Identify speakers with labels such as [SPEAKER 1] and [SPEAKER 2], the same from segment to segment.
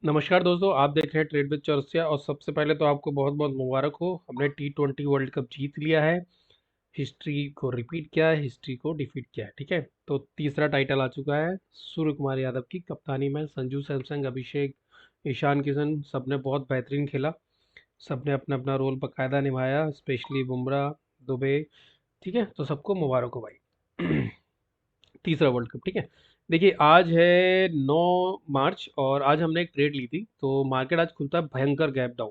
[SPEAKER 1] नमस्कार दोस्तों, आप देख रहे हैं ट्रेड विद चौरसिया। और सबसे पहले तो आपको बहुत बहुत मुबारक हो, हमने T20 वर्ल्ड कप जीत लिया है। हिस्ट्री को रिपीट किया है, हिस्ट्री को डिफीट किया है। ठीक है, तो तीसरा टाइटल आ चुका है सूर्य कुमार यादव की कप्तानी में। संजू सैमसंग, अभिषेक, ईशान किशन सबने बहुत बेहतरीन खेला। सबने अपना अपना रोल बकायदा निभाया, स्पेशली बुमराह, दुबे। ठीक है, तो सबको मुबारक हो भाई। तीसरा वर्ल्ड कप। ठीक है, देखिए आज है 9 मार्च और आज हमने एक ट्रेड ली थी। तो मार्केट आज खुलता है भयंकर गैप डाउन,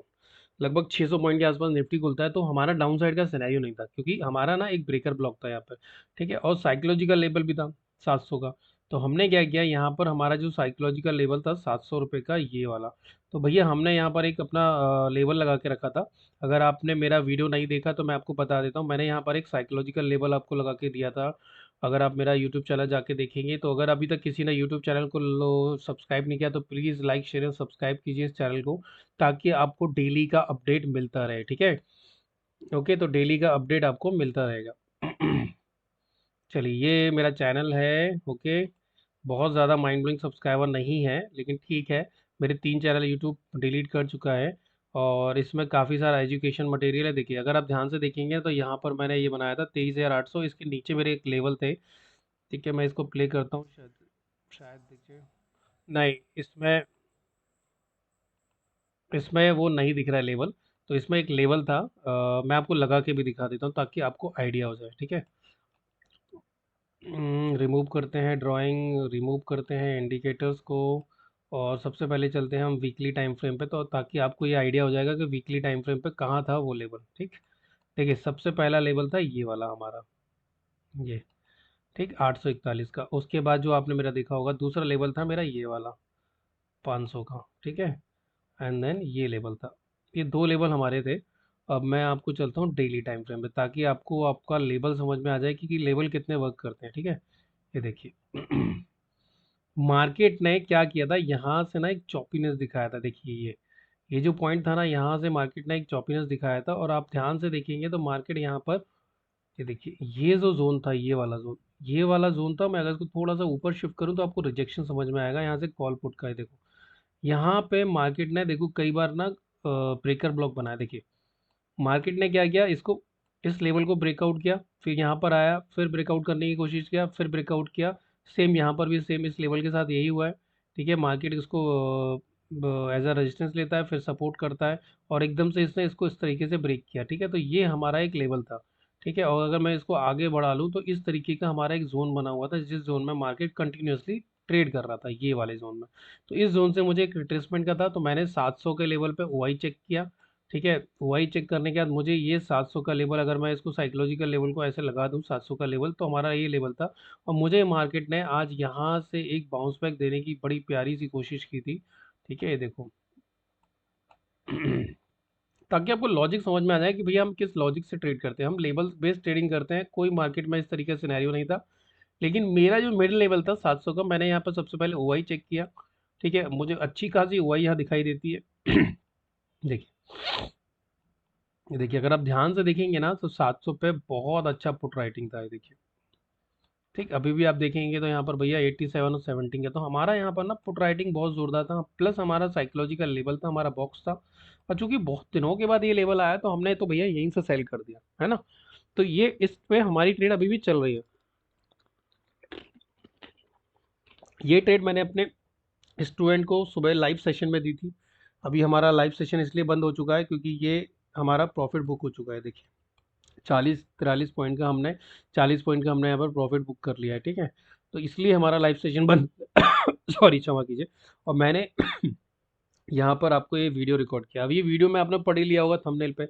[SPEAKER 1] लगभग 600 पॉइंट के आसपास निफ्टी खुलता है। तो हमारा डाउन साइड का सिनेरियो नहीं था, क्योंकि हमारा ना एक ब्रेकर ब्लॉक था यहाँ पर। ठीक है, और साइकोलॉजिकल लेवल भी था 700 का। तो हमने क्या किया, यहाँ पर हमारा जो साइकोलॉजिकल लेवल था 700 रुपये का, ये वाला। तो भैया हमने यहाँ पर एक अपना लेवल लगा के रखा था। अगर आपने मेरा वीडियो नहीं देखा तो मैं आपको बता देता हूँ, मैंने यहाँ पर एक साइकोलॉजिकल लेवल आपको लगा के दिया था। अगर आप मेरा यूट्यूब चैनल जाके देखेंगे, तो अगर अभी तक किसी ने यूट्यूब चैनल को सब्सक्राइब नहीं किया तो प्लीज़ लाइक शेयर और सब्सक्राइब कीजिए इस चैनल को, ताकि आपको डेली का अपडेट मिलता रहे। ठीक है, ओके, तो डेली का अपडेट आपको मिलता रहेगा। चलिए, ये मेरा चैनल है। ओके, बहुत ज़्यादा माइंड ब्लोइंग सब्सक्राइबर नहीं है, लेकिन ठीक है। मेरे 3 चैनल यूट्यूब डिलीट कर चुका है। और इसमें काफ़ी सारा एजुकेशन मटेरियल है। देखिए, अगर आप ध्यान से देखेंगे तो यहाँ पर मैंने ये बनाया था 23,800। इसके नीचे मेरे एक लेवल थे। ठीक है, मैं इसको प्ले करता हूँ, शायद शायद देखिए। नहीं, इसमें इसमें वो नहीं दिख रहा है लेवल। तो इसमें एक लेवल था, मैं आपको लगा के भी दिखा देता हूँ ताकि आपको आइडिया हो जाए। ठीक है, रिमूव करते हैं ड्राइंग, रिमूव करते हैं इंडिकेटर्स को। और सबसे पहले चलते हैं हम वीकली टाइम फ्रेम पे, तो ताकि आपको ये आइडिया हो जाएगा कि वीकली टाइम फ्रेम पे कहाँ था वो लेवल। ठीक, देखिए सबसे पहला लेवल था ये वाला हमारा, ये। ठीक, 841 का। उसके बाद जो आपने मेरा देखा होगा, दूसरा लेवल था मेरा ये वाला, 500 का। ठीक है, एंड देन ये लेवल था। ये दो लेवल हमारे थे। अब मैं आपको चलता हूँ डेली टाइम फ्रेम पे, ताकि आपको आपका लेवल समझ में आ जाए कि लेवल कितने वर्क करते हैं। ठीक है, ये देखिए। मार्केट ने क्या किया था, यहाँ से ना एक चॉपीनेस दिखाया था। देखिए, ये जो पॉइंट था ना, यहाँ से मार्केट ने एक चॉपीनेस दिखाया था। और आप ध्यान से देखेंगे तो मार्केट यहाँ पर, ये देखिए, ये जो जोन था, ये वाला जोन था। मैं अगर इसको थोड़ा सा ऊपर शिफ्ट करूँ तो आपको रिजेक्शन समझ में आएगा। यहाँ से कॉल पुट का है, देखो यहाँ पे मार्केट ने, देखो कई बार ना ब्रेकर ब्लॉक बनाया। देखिए मार्केट ने क्या किया, इसको, इस लेवल को ब्रेकआउट किया, फिर यहाँ पर आया, फिर ब्रेकआउट करने की कोशिश किया, फिर ब्रेकआउट किया। सेम यहाँ पर भी सेम इस लेवल के साथ यही हुआ है। ठीक है, मार्केट इसको एज अ रेजिस्टेंस लेता है, फिर सपोर्ट करता है, और एकदम से इसने इसको इस तरीके से ब्रेक किया। ठीक है, तो ये हमारा एक लेवल था। ठीक है, और अगर मैं इसको आगे बढ़ा लूँ तो इस तरीके का हमारा एक जोन बना हुआ था, जिस जोन में मार्केट कंटिन्यूअसली ट्रेड कर रहा था, ये वाले जोन में। तो इस जोन से मुझे एक रिट्रेसमेंट का था, तो मैंने 700 के लेवल पे ओआई चेक किया। ठीक है, ओआई चेक करने के बाद मुझे ये 700 का लेवल, अगर मैं इसको साइकोलॉजिकल लेवल को ऐसे लगा दूं, 700 का लेवल, तो हमारा ये लेवल था। और मुझे मार्केट ने आज यहाँ से एक बाउंस बैक देने की बड़ी प्यारी सी कोशिश की थी। ठीक है, ये देखो। ताकि आपको लॉजिक समझ में आ जाए कि भैया हम किस लॉजिक से ट्रेड करते हैं। हम लेवल बेस्ड ट्रेडिंग करते हैं, कोई मार्केट में इस तरीके का सिनेरियो नहीं था। लेकिन मेरा जो मिडिल लेवल था 700 का, मैंने यहाँ पर सबसे पहले ओआई चेक किया। ठीक है, मुझे अच्छी खासी ओआई यहाँ दिखाई देती है। देखिए, ये देखिए, अगर आप ध्यान से देखेंगे ना तो 700 पे बहुत अच्छा पुट राइटिंग था, ये देखिए। ठीक, अभी भी आप देखेंगे तो यहाँ पर भैया 87 और 17 का। तो हमारा यहाँ पर ना पुट राइटिंग बहुत जोरदार था, प्लस हमारा साइकोलॉजिकल लेवल था, हमारा बॉक्स था। और चूंकि बहुत दिनों के बाद ये लेवल आया, तो हमने तो भैया यहीं से सेल कर दिया है ना। तो ये इस पे हमारी ट्रेड अभी भी चल रही है। ये ट्रेड मैंने अपने स्टूडेंट को सुबह लाइव सेशन में दी थी। अभी हमारा लाइव सेशन इसलिए बंद हो चुका है क्योंकि ये हमारा प्रॉफिट बुक हो चुका है। देखिए, 40 पॉइंट का हमने यहाँ पर प्रॉफिट बुक कर लिया है। ठीक है, तो इसलिए हमारा लाइव सेशन बंद। सॉरी, क्षमा कीजिए। और मैंने यहाँ पर आपको ये वीडियो रिकॉर्ड किया। अब ये वीडियो में आपने पढ़ ही लिया होगा थंबनेल पे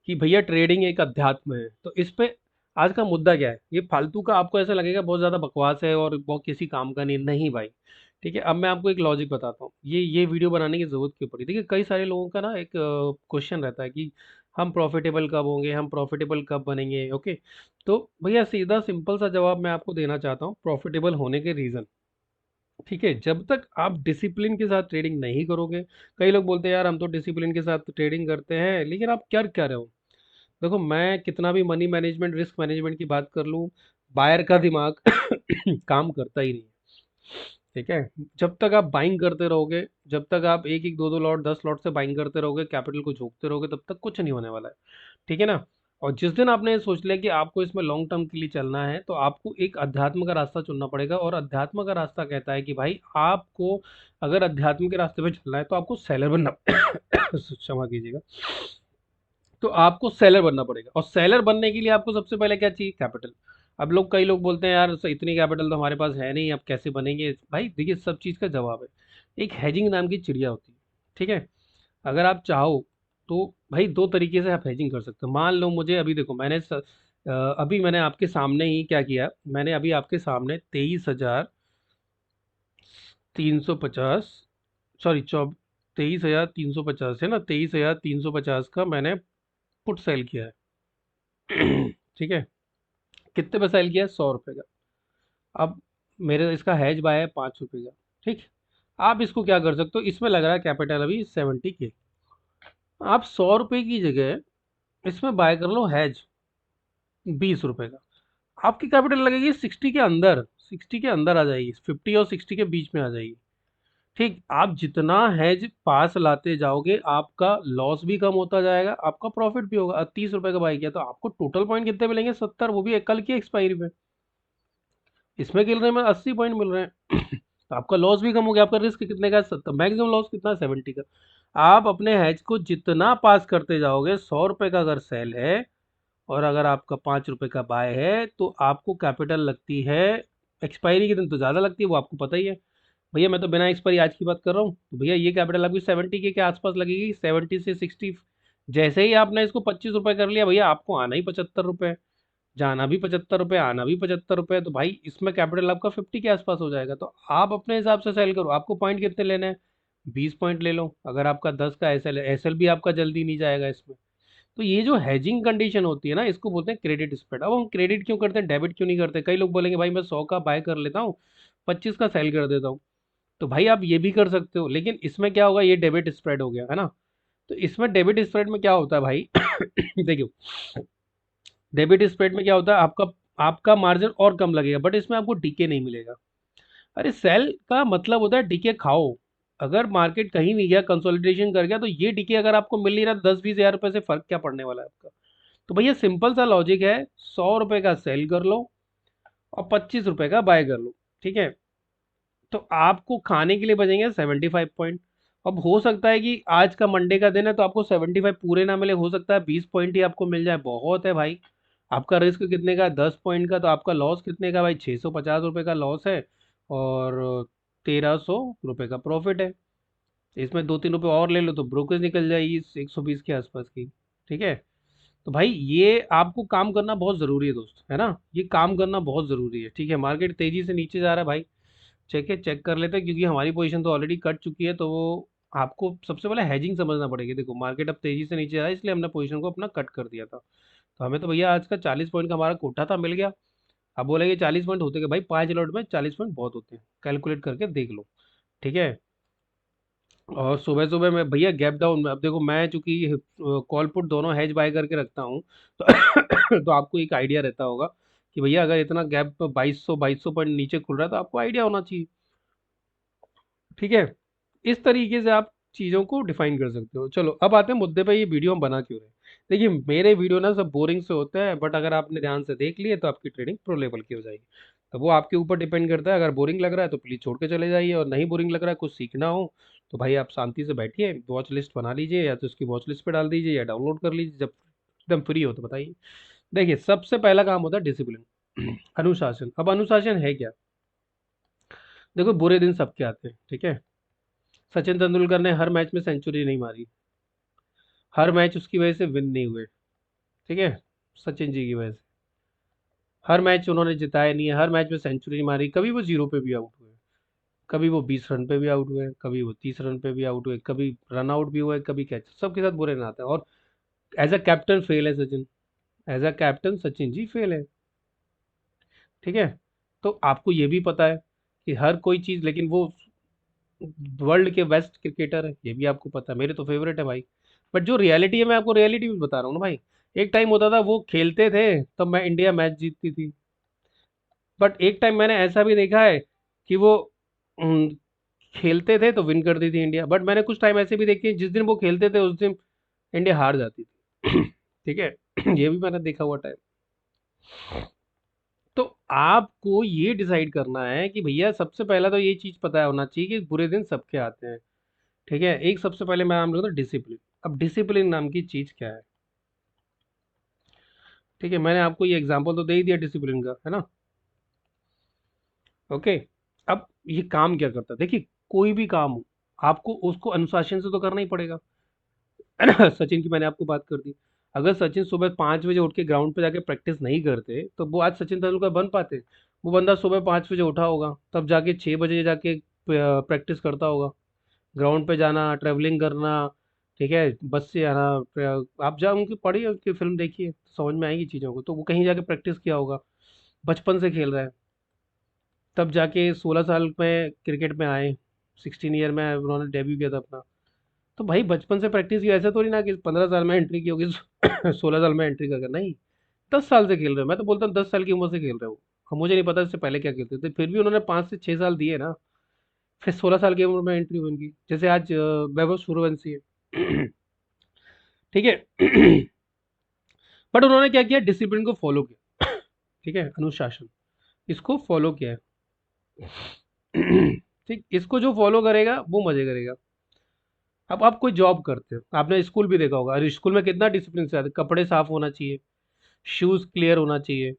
[SPEAKER 1] कि भैया ट्रेडिंग एक अध्यात्म है। तो इस पे आज का मुद्दा क्या है, ये फालतू का आपको ऐसा लगेगा बहुत ज़्यादा बकवास है और बहुत किसी काम का नहीं, नहीं भाई। ठीक है, अब मैं आपको एक लॉजिक बताता हूँ, ये वीडियो बनाने की ज़रूरत क्यों पड़ी। देखिए, कई सारे लोगों का ना एक क्वेश्चन रहता है कि हम प्रॉफिटेबल कब होंगे, हम प्रॉफिटेबल कब बनेंगे। ओके, तो भैया सीधा सिंपल सा जवाब मैं आपको देना चाहता हूँ, प्रॉफिटेबल होने के रीज़न। ठीक है, जब तक आप डिसिप्लिन के साथ ट्रेडिंग नहीं करोगे। कई लोग बोलते हैं यार हम तो डिसिप्लिन के साथ ट्रेडिंग करते हैं, लेकिन आप कर क्या रहे हो। देखो, मैं कितना भी मनी मैनेजमेंट, रिस्क मैनेजमेंट की बात कर लूँ, बायर का दिमाग काम करता ही नहीं है। ठीक है। जब तक आप बाइंग करते रहोगे, जब तक आप एक एक दो दो लॉट 10 लॉट से बाइंग करते रहोगे, कैपिटल को झोंकते रहोगे, तब तक कुछ नहीं होने वाला है। ठीक है ना। और जिस दिन आपने ये सोच लिया कि आपको इसमें लॉन्ग टर्म के लिए चलना है, तो आपको एक अध्यात्म का रास्ता चुनना पड़ेगा। और अध्यात्म का रास्ता कहता है कि भाई आपको अगर अध्यात्म के रास्ते पे चलना है तो आपको सेलर बनना क्षमा कीजिएगा। तो आपको सेलर बनना पड़ेगा, और सेलर बनने के लिए आपको सबसे पहले क्या चाहिए? कैपिटल। अब लोग, कई लोग बोलते हैं यार इतनी कैपिटल तो हमारे पास है नहीं, अब कैसे बनेंगे? भाई देखिए, सब चीज़ का जवाब है। एक हेजिंग नाम की चिड़िया होती है। ठीक है। अगर आप चाहो तो भाई दो तरीके से आप हेजिंग कर सकते हो। मान लो मुझे अभी देखो, अभी मैंने आपके सामने ही क्या किया, मैंने अभी आपके सामने 23,350, सॉरी 23,350 है ना, 23,350 का मैंने पुट सेल किया है। ठीक है। कितने पे सेल किया है? 100 रुपये का। अब मेरे इसका हैज बाय है 5 रुपये का। ठीक। आप इसको क्या कर सकते हो, इसमें लग रहा है कैपिटल अभी 70K। आप 100 रुपये की जगह इसमें बाय कर लो हैज 20 रुपये का। आपकी कैपिटल लगेगी 60 के अंदर, 60 के अंदर आ जाएगी, 50 और 60 के बीच में आ जाएगी। ठीक। आप जितना हैज पास लाते जाओगे, आपका लॉस भी कम होता जाएगा, आपका प्रॉफिट भी होगा। 30 रुपये का बाई किया तो आपको टोटल पॉइंट कितने मिलेंगे? 70, वो भी कल की एक्सपायरी पे। इसमें खेलने में 80 पॉइंट मिल रहे हैं। तो आपका लॉस भी कम हो गया। आपका रिस्क कितने का है? 70। मैक्सिमम लॉस कितना है? 70 का। आप अपने हैज को जितना पास करते जाओगे, 100 रुपये का अगर सेल है और अगर आपका 5 रुपये का बाय है, तो आपको कैपिटल लगती है एक्सपायरी के दिन तो ज़्यादा लगती है, वो आपको पता ही है। भैया मैं तो बिना एक्सपायरी आज की बात कर रहा हूँ, तो भैया ये कैपिटल आपकी 70 के आसपास लगेगी, 70 से 60। जैसे ही आपने इसको 25 रुपये कर लिया, भैया आपको आना ही 75 रुपये, जाना भी 75 रुपये, आना भी 75 रुपये। तो भाई इसमें कैपिटल आपका 50 के आसपास हो जाएगा। तो आप अपने हिसाब से सेल करो। आपको पॉइंट कितने लेने हैं? 20 पॉइंट ले लो। अगर आपका 10 का एसएल है, एसएल भी आपका जल्दी नहीं जाएगा इसमें। तो ये जो हेजिंग कंडीशन होती है ना, इसको बोलते हैं क्रेडिट स्प्रेड। अब हम क्रेडिट क्यों करते हैं, डेबिट क्यों नहीं करते? कई लोग बोलेंगे भाई मैं 100 का बाय कर लेता हूँ, 25 का सेल कर देता हूँ। तो भाई आप ये भी कर सकते हो, लेकिन इसमें क्या होगा, ये डेबिट स्प्रेड हो गया है ना। तो इसमें डेबिट स्प्रेड में क्या होता है भाई? देखियो, डेबिट स्प्रेड में क्या होता है, आपका आपका मार्जिन और कम लगेगा, बट इसमें आपको डीके नहीं मिलेगा। अरे सेल का मतलब होता है डीके खाओ। अगर मार्केट कहीं नहीं गया, कंसोलिडेशन कर गया, तो ये डीके अगर आपको मिल नहीं रहा, 10-20 हज़ार रुपए से फर्क क्या पड़ने वाला है आपका? तो भैया सिंपल सा लॉजिक है, 100 रुपए का सेल कर लो और 25 रुपए का बाय कर लो। ठीक है। तो आपको खाने के लिए बचेंगे 75 पॉइंट। अब हो सकता है कि आज का मंडे का दिन है, तो आपको 75 पूरे ना मिले, हो सकता है 20 पॉइंट ही आपको मिल जाए, बहुत है भाई। आपका रिस्क कितने का? 10 पॉइंट का। तो आपका लॉस कितने का भाई? 650 रुपये का लॉस है, और 1300 रुपये का प्रॉफिट है। इसमें 2-3 रुपये और ले लो तो ब्रोकरेज निकल जाएगी 120 के आसपास की। ठीक है। तो भाई ये आपको काम करना बहुत ज़रूरी है दोस्त, है ना। ये काम करना बहुत ज़रूरी है। ठीक है। मार्केट तेज़ी से नीचे जा रहा है भाई, चेक है, चेक कर लेते हैं, क्योंकि हमारी पोजीशन तो ऑलरेडी कट चुकी है। तो वो आपको सबसे पहले हैजिंग समझना पड़ेगी। देखो मार्केट अब तेज़ी से नीचे आ रहा है, इसलिए हमने पोजीशन को अपना कट कर दिया था। तो हमें तो भैया आज का 40 पॉइंट का हमारा कोटा था, मिल गया। अब बोलेंगे 40 पॉइंट होते हैं भाई, 5 लॉट में 40 पॉइंट बहुत होते हैं, कैलकुलेट करके देख लो। ठीक है। और सुबह सुबह में भैया गैप डाउन में, अब देखो मैं चूंकि कॉल पुट दोनों हैज बाय करके रखता हूँ, तो तो आपको एक आइडिया रहता होगा कि भैया अगर इतना गैप 2200 पॉइंट नीचे खुल रहा है, तो आपको आइडिया होना चाहिए। ठीक है। इस तरीके से आप चीज़ों को डिफाइन कर सकते हो। चलो अब आते हैं मुद्दे पे, ये वीडियो हम बना क्यों रहे हैं। देखिए मेरे वीडियो ना सब बोरिंग से होते हैं, बट अगर आपने ध्यान से देख लिए तो आपकी ट्रेडिंग प्रो लेवल की हो जाएगी। तो वो आपके ऊपर डिपेंड करता है। अगर बोरिंग लग रहा है तो प्लीज़ छोड़ के चले जाइए, और नहीं बोरिंग लग रहा है, कुछ सीखना हो, तो भाई आप शांति से बैठिए, वॉच लिस्ट बना लीजिए, या तो उसकी वॉच लिस्ट पे डाल दीजिए, या डाउनलोड कर लीजिए, जब एकदम फ्री हो तो बताइए। देखिए सबसे पहला काम होता है डिसिप्लिन, अनुशासन। अब अनुशासन है क्या? देखो बुरे दिन सबके आते हैं, ठीक है। सचिन तेंदुलकर ने हर मैच में सेंचुरी नहीं मारी, हर मैच उसकी वजह से विन नहीं हुए। ठीक है। सचिन जी की वजह से हर मैच उन्होंने जिताया नहीं है, हर मैच में सेंचुरी नहीं मारी, कभी वो जीरो पे भी आउट हुए, कभी वो 20 रन पे भी आउट हुए, कभी वो 30 रन पे भी आउट हुए, कभी रन आउट भी हुए, कभी कैच, सबके साथ बुरे रन आते हैं। और एज अ कैप्टन फेल है Sachin, as a captain Sachin ji fail है। ठीक है। तो आपको ये भी पता है कि हर कोई चीज़, लेकिन वो वर्ल्ड के बेस्ट क्रिकेटर है, ये भी आपको पता है, मेरे तो फेवरेट है भाई। बट जो रियलिटी है, मैं आपको रियलिटी भी बता रहा हूँ ना भाई। एक टाइम होता था वो खेलते थे तब मैं इंडिया मैच जीतती थी, बट एक टाइम मैंने ऐसा भी देखा है कि वो उम, खेलते थे तो विन करती थी इंडिया, बट मैंने कुछ टाइम ऐसे भी देखे जिस दिन वो खेलते थे उस दिन इंडिया हार जाती थी। ठीक है। ये भी मैंने देखा हुआ टाइम। तो आपको ये डिसाइड करना है कि भैया सबसे पहला तो ये चीज पता होना चाहिए कि बुरे दिन सबके आते हैं। ठीक है, एक सबसे पहले मैं नाम लूंगा डिसिप्लिन। अब डिसिप्लिन नाम की चीज क्या है? ठीक है, मैंने आपको ये एग्जांपल तो दे ही दिया डिसिप्लिन का, है ना? ओके। अब ये काम क्या करता है? देखिए, कोई भी काम हो, आपको उसको अनुशासन से तो करना ही पड़ेगा, है ना? सचिन की मैंने आपको बात कर दी। अगर सचिन सुबह 5 बजे उठ के ग्राउंड पे जाके प्रैक्टिस नहीं करते तो वो आज सचिन तेंदुलकर बन पाते? वो बंदा सुबह 5 बजे उठा होगा, तब जाके 6 बजे जाके प्रैक्टिस करता होगा। ग्राउंड पे जाना, ट्रैवलिंग करना, ठीक है, बस से आना। आप जाओ उनकी पढ़िए, उनकी फिल्म देखिए, समझ में आएगी चीज़ों को। तो वो कहीं जाके प्रैक्टिस किया होगा, बचपन से खेल रहा है, तब जाके 16 साल में क्रिकेट में आए, 16 ईयर में उन्होंने डेब्यू किया था अपना। तो भाई बचपन से प्रैक्टिस की, ऐसा थोड़ी ना कि 15 साल में एंट्री की होगी। 16 साल में एंट्री कर नहीं, 10 साल से खेल रहे हो। मैं तो बोलता हूँ 10 साल की उम्र से खेल रहे हो। अब मुझे नहीं पता इससे पहले क्या खेलते थे, फिर भी उन्होंने 5 से 6 साल दिए ना। फिर 16 साल की उम्र में एंट्री हुई उनकी, जैसे आज वैभव सूर्यवंशी है। ठीक है। बट उन्होंने क्या किया, डिसिप्लिन को फॉलो किया। ठीक है, अनुशासन, इसको फॉलो किया है। ठीक, इसको जो फॉलो करेगा वो मजे करेगा। अब आप कोई जॉब करते हो, आपने स्कूल भी देखा होगा, अरे स्कूल में कितना डिसिप्लिन से आते, कपड़े साफ होना चाहिए, शूज क्लियर होना चाहिए,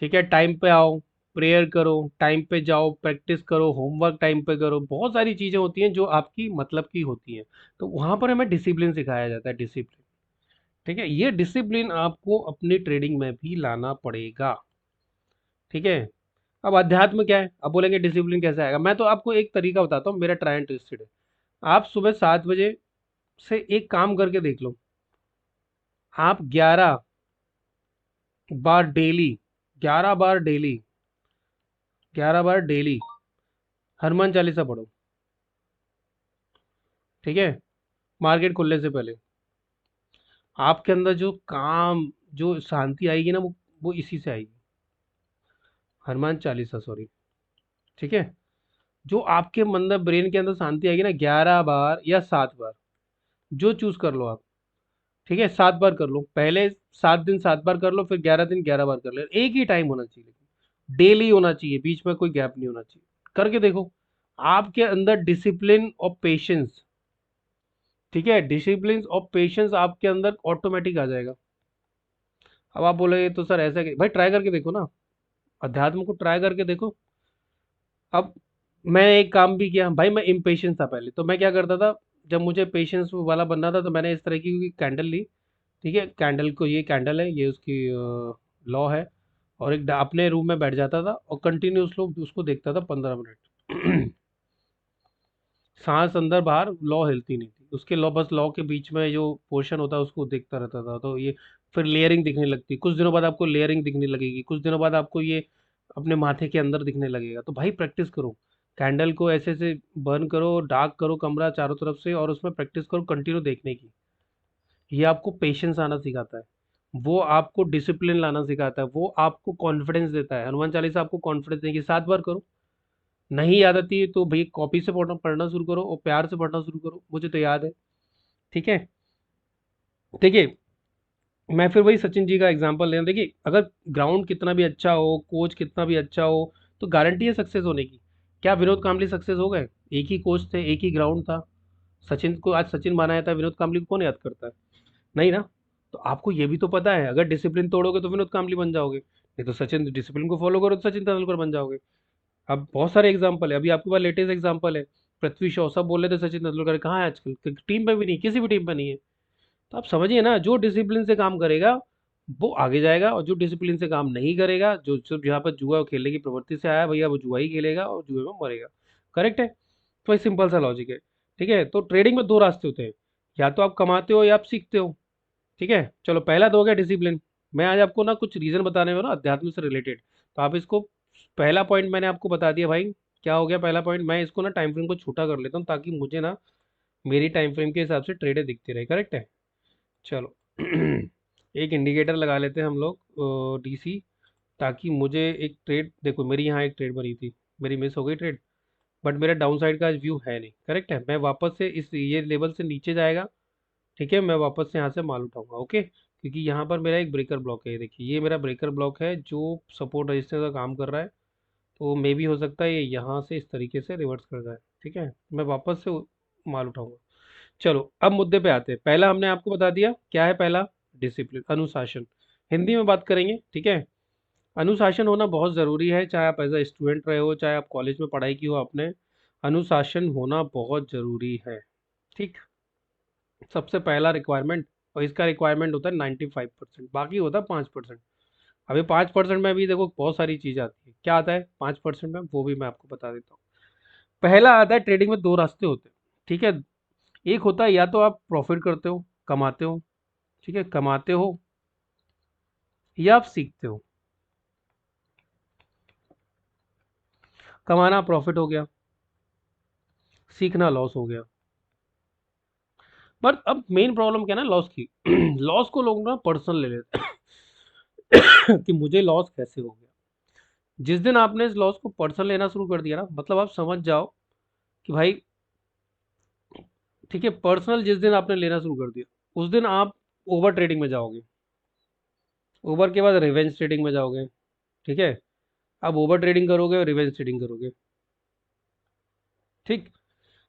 [SPEAKER 1] ठीक है, टाइम पे आओ, प्रेयर करो, टाइम पे जाओ, प्रैक्टिस करो, होमवर्क टाइम पे करो, बहुत सारी चीजें होती हैं जो आपकी मतलब की होती हैं। तो वहां पर हमें डिसिप्लिन सिखाया जाता है, डिसिप्लिन। ठीक है, ये डिसिप्लिन आपको अपनी ट्रेडिंग में भी लाना पड़ेगा। ठीक है। अब अध्यात्म क्या है? अब बोलेंगे डिसिप्लिन कैसे आएगा? मैं तो आपको एक तरीका बताता हूँ, मेरा ट्राई एंड टेस्टेड है। आप सुबह 7 बजे से एक काम करके देख लो। आप 11 बार डेली, 11 बार डेली, 11 बार डेली हनुमान चालीसा पढ़ो। ठीक है, मार्केट खुलने से पहले आपके अंदर जो काम, जो शांति आएगी ना, वो इसी से आएगी। हनुमान चालीसा, सॉरी। ठीक है, जो आपके अंदर ब्रेन के अंदर शांति आएगी ना, 11 बार या 7 बार, जो चूज कर लो आप। ठीक है, 7 बार कर लो पहले, 7 दिन 7 बार कर लो, फिर 11 दिन 11 बार कर लो। एक ही टाइम होना चाहिए, लेकिन डेली होना चाहिए, बीच में कोई गैप नहीं होना चाहिए। करके देखो, आपके अंदर डिसिप्लिन और पेशेंस, ठीक है, डिसिप्लिन और पेशेंस आपके अंदर ऑटोमेटिक आ जाएगा। अब आप बोले तो सर ऐसा भाई ट्राई करके देखो ना, अध्यात्म को ट्राई करके देखो। अब मैं एक काम भी किया भाई, मैं इम्पेशेंस था पहले, तो मैं क्या करता था, जब मुझे पेशेंस वाला बनना था तो मैंने इस तरह की कैंडल ली। ठीक है, कैंडल को, ये कैंडल है, ये उसकी लॉ है। और अपने रूम में बैठ जाता था और कंटिन्यूस उसको देखता था 15 मिनट। सांस अंदर बाहर, लॉ हिलती नहीं थी उसके, लॉ बस लॉ के बीच में जो पोर्शन होता है उसको देखता रहता था। तो ये फिर लेयरिंग दिखने लगती, कुछ दिनों बाद आपको लेयरिंग दिखने लगेगी, कुछ दिनों बाद आपको ये अपने माथे के अंदर दिखने लगेगा। तो भाई प्रैक्टिस करो, कैंडल को ऐसे से बर्न करो, डार्क करो कमरा चारों तरफ से, और उसमें प्रैक्टिस करो कंटिन्यू देखने की। ये आपको पेशेंस आना सिखाता है, वो आपको डिसिप्लिन लाना सिखाता है, वो आपको कॉन्फिडेंस देता है। हनुमान चालीसा आपको कॉन्फिडेंस देगी। 7 बार करो, नहीं याद आती है तो भाई कॉपी से पढ़ना पढ़ना शुरू करो और प्यार से पढ़ना शुरू करो, मुझे तो याद है। ठीक है। देखिए, मैं फिर वही सचिन जी का एग्जांपल ले रहा हूं। देखिए, अगर ग्राउंड कितना भी अच्छा हो, कोच कितना भी अच्छा हो, तो गारंटी है सक्सेस होने की। क्या विनोद कांबली सक्सेस हो गए? एक ही कोच थे, एक ही ग्राउंड था, सचिन को आज सचिन बनाया था, विनोद कांबली को कौन याद करता है? नहीं ना। तो आपको ये भी तो पता है, अगर डिसिप्लिन तोड़ोगे तो विनोद कांबली बन जाओगे, नहीं तो सचिन, डिसिप्लिन को फॉलो करो तो सचिन तेंदुलकर बन जाओगे। अब बहुत सारे एग्जाम्पल है, अभी आपके पास लेटेस्ट एग्जाम्पल है, पृथ्वी शॉ, सब बोल रहे थे सचिन तेंदुलकर कहाँ है आजकल, टीम पे भी नहीं, किसी भी टीम पे नहीं है। तो आप समझिए ना, जो डिसिप्लिन से काम करेगा वो आगे जाएगा, और जो डिसिप्लिन से काम नहीं करेगा, जो जो जहाँ पर जुआ खेलने की प्रवृत्ति से आया भैया, वो जुआ ही खेलेगा और जुए में मरेगा। करेक्ट है? तो ये सिंपल सा लॉजिक है। ठीक है, तो ट्रेडिंग में दो रास्ते होते हैं, या तो आप कमाते हो या आप सीखते हो। ठीक है, चलो पहला तो हो गया डिसिप्लिन। मैं आज आपको ना कुछ रीजन बताने में ना अध्यात्म से रिलेटेड, तो आप इसको, पहला पॉइंट मैंने आपको बता दिया भाई। क्या हो गया पहला पॉइंट? मैं इसको ना टाइम फ्रेम को छोटा कर लेता हूँ ताकि मुझे ना मेरी टाइम फ्रेम के हिसाब से ट्रेडें दिखती रहे। करेक्ट है? चलो। एक इंडिकेटर लगा लेते हैं हम लोग, डीसी, ताकि मुझे एक ट्रेड, देखो मेरी यहाँ एक ट्रेड बनी थी, मेरी मिस हो गई ट्रेड, बट मेरा डाउन साइड का व्यू है नहीं। करेक्ट है, मैं वापस से इस ये लेवल से नीचे जाएगा, ठीक है, मैं वापस से यहाँ से माल उठाऊंगा। ओके, क्योंकि यहाँ पर मेरा एक ब्रेकर ब्लॉक है, ये देखिए, ये मेरा ब्रेकर ब्लॉक है जो सपोर्ट रजिस्टर का काम कर रहा है। तो मे भी हो सकता है ये यहाँ से इस तरीके से रिवर्स कर जाए। ठीक है, मैं वापस से माल उठाऊंगा। चलो अब मुद्दे पे आते हैं। पहला हमने आपको बता दिया क्या है, पहला डिसिप्लिन, अनुशासन। हिंदी में बात करेंगे, ठीक है। अनुशासन होना बहुत ज़रूरी है, चाहे आप एज अ स्टूडेंट रहे हो, चाहे आप कॉलेज में पढ़ाई की हो आपने, अनुशासन होना बहुत ज़रूरी है। ठीक, सबसे पहला रिक्वायरमेंट। और इसका रिक्वायरमेंट होता है 95%, बाकी होता है 5%। अभी 5% में भी देखो बहुत सारी चीज़ आती है। क्या आता है 5% में, वो भी मैं आपको बता देता हूँ। पहला आता है, ट्रेडिंग में दो रास्ते होते हैं, ठीक है। एक होता है या तो आप प्रॉफिट करते हो, कमाते हो, ठीक है, कमाते हो, या आप सीखते हो। कमाना प्रॉफिट हो गया, सीखना लॉस हो गया। पर अब मेन प्रॉब्लम क्या है ना लॉस की लॉस को लोग ना पर्सनल ले लेते हैं कि मुझे लॉस कैसे हो गया। जिस दिन आपने इस लॉस को पर्सनल लेना शुरू कर दिया ना, मतलब आप समझ जाओ कि भाई, ठीक है, पर्सनल जिस दिन आपने लेना शुरू कर दिया, उस दिन आप ओवर ट्रेडिंग में जाओगे। ओवर के बाद रिवेंज ट्रेडिंग में जाओगे, ठीक है। आप ओवर ट्रेडिंग करोगे और रिवेंज ट्रेडिंग करोगे, ठीक।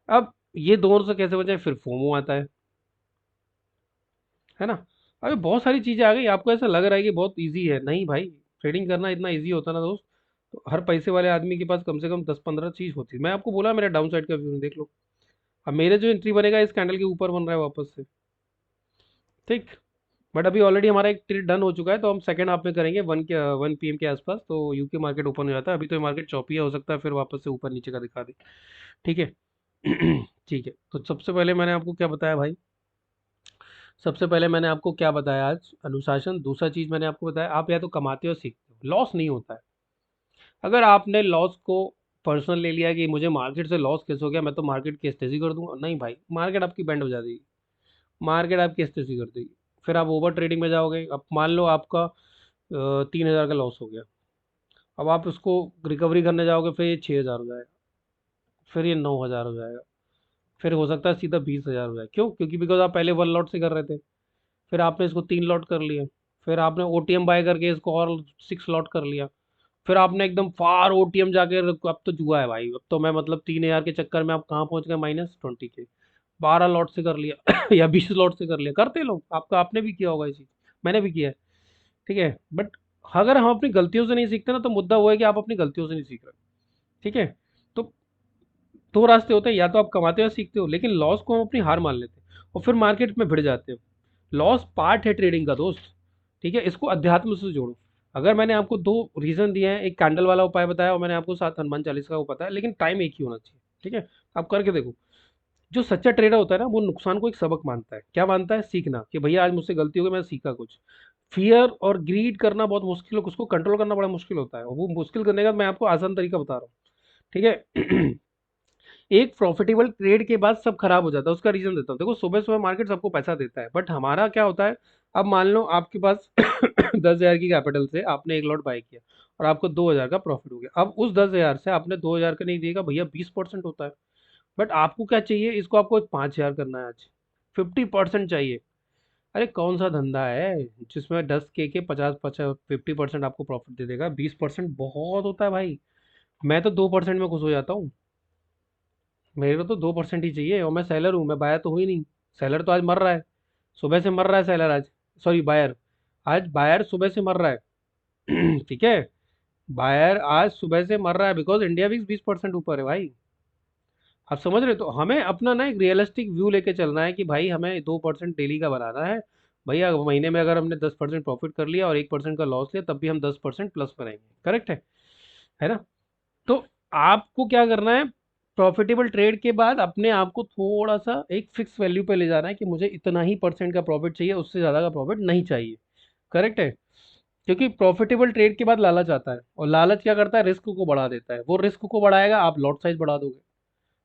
[SPEAKER 1] अब ये दोनों से कैसे बचाएं, फिर फोमो आता है ना। अभी बहुत सारी चीजें आ गई, आपको ऐसा लग रहा है कि बहुत इजी है, नहीं भाई। ट्रेडिंग करना इतना इजी होता ना दोस्त, तो हर पैसे वाले आदमी के पास कम से कम 10-15 चीज होती है। मैं आपको बोला मेरा डाउन साइड का व्यू देख लो। अब मेरे जो एंट्री बनेगा इस कैंडल के ऊपर बन रहा है वापस से, ठीक। बट अभी ऑलरेडी हमारा एक ट्रेड डन हो चुका है, तो हम सेकंड हाफ में करेंगे 1 PM के आसपास, तो यूके मार्केट ओपन हो जाता है। अभी तो मार्केट चौपी हो सकता है, फिर वापस से ऊपर नीचे का दिखा दे, ठीक है। ठीक है, तो सबसे पहले मैंने आपको क्या बताया भाई, सबसे पहले मैंने आपको क्या बताया आज, अनुशासन। दूसरा चीज मैंने आपको बताया, आप या तो कमाते हो सीखते हो, लॉस नहीं होता है। अगर आपने लॉस को पर्सनल ले लिया कि मुझे मार्केट से लॉस कैसे हो गया, मैं तो मार्केट की एस्टेसी कर दूंगा, नहीं भाई, मार्केट आपकी बैंड बजा देगी, मार्केट आपकी एस्टेसी कर देगी। फिर आप ओवर ट्रेडिंग में जाओगे। अब मान लो आपका 3,000 का लॉस हो गया, अब आप उसको रिकवरी करने जाओगे, फिर ये 6,000 हो जाएगा, फिर ये 9,000 हो जाएगा, फिर हो सकता है सीधा 20,000 हो जाए। क्यों? क्योंकि बिकॉज आप पहले 1 लॉट से कर रहे थे, फिर आपने इसको 3 लॉट कर लिया, फिर आपने ओटीएम बाय करके इसको और 6 लॉट कर लिया, फिर आपने एकदम फार ओटीएम जाके अब तो जुआ है भाई, अब तो मैं मतलब 3,000 के चक्कर में आप कहाँ पहुंच गए, -20 के। 12 लॉट से कर लिया या 20 लॉट से कर लिया, करते लोग, आपका आपने भी किया होगा ये चीज, मैंने भी किया है, ठीक है। बट अगर हम अपनी गलतियों से नहीं सीखते ना, तो मुद्दा वो है कि आप अपनी गलतियों से नहीं सीख रहे, ठीक है। तो दो रास्ते होते हैं, या तो आप कमाते हो या सीखते हो, लेकिन लॉस को हम अपनी हार मान लेते हैं और फिर मार्केट में भिड़ जाते हैं। लॉस पार्ट है ट्रेडिंग का दोस्त, ठीक है, इसको अध्यात्म से जोड़ो। अगर मैंने आपको दो रीजन दिए हैं, एक कैंडल वाला उपाय बताया और मैंने आपको साथ हनुमान चालीसा का वो बताया, लेकिन टाइम एक ही होना चाहिए, ठीक है। आप करके देखो। जो सच्चा ट्रेडर होता है ना, वो नुकसान को एक सबक मानता है। क्या मानता है? सीखना, कि भैया आज मुझसे गलती हो गई, मैंने सीखा कुछ। फियर और ग्रीड करना बहुत मुश्किल है, उसको कंट्रोल करना बड़ा मुश्किल होता है, और वो मुश्किल करने का मैं आपको आसान तरीका बता रहा हूँ, ठीक है। एक प्रॉफिटेबल ट्रेड के बाद सब खराब हो जाता है, उसका रीजन देता हूँ। देखो, सुबह सुबह मार्केट सबको पैसा देता है, बट हमारा क्या होता है। अब मान लो आपके पास 10,000 की कैपिटल से आपने 1 लॉट बाय किया और आपको 2,000 का प्रॉफिट हो गया। अब उस 10,000 से आपने 2,000 का नहीं देगा भैया, 20% होता है। बट आपको क्या चाहिए, इसको आपको 5,000 करना है आज, 50% चाहिए। अरे कौन सा धंधा है जिसमें 10K के 50-50 50% आपको प्रॉफिट दे देगा? 20% बहुत होता है भाई। मैं तो 2% में खुश हो जाता हूँ। मेरे को तो 2% ही चाहिए, और मैं सेलर हूँ, मैं बायर तो हूँ ही नहीं। सेलर तो आज मर रहा है, सुबह से मर रहा है सेलर आज, सॉरी बायर। आज बायर सुबह से मर रहा है ठीक है, बायर आज सुबह से मर रहा है, बिकॉज इंडिया भी 20% ऊपर है भाई। आप समझ रहे? तो हमें अपना ना एक रियलिस्टिक व्यू लेके चलना है कि भाई हमें 2% डेली का बनाना है। भैया महीने में अगर हमने 10% प्रॉफिट कर लिया और 1% का लॉस लिया, तब भी हम 10% प्लस पर आएंगे। करेक्ट है ना? तो आपको क्या करना है, प्रॉफिटेबल ट्रेड के बाद अपने आप को थोड़ा सा एक फिक्स वैल्यू पे ले जाना है कि मुझे इतना ही परसेंट का प्रॉफिट चाहिए, उससे ज़्यादा का प्रॉफिट नहीं चाहिए। करेक्ट है? क्योंकि प्रॉफिटेबल ट्रेड के बाद लालच आता है, और लालच क्या करता है, रिस्क को बढ़ा देता है। वो रिस्क को बढ़ाएगा, आप लॉट साइज बढ़ा दोगे,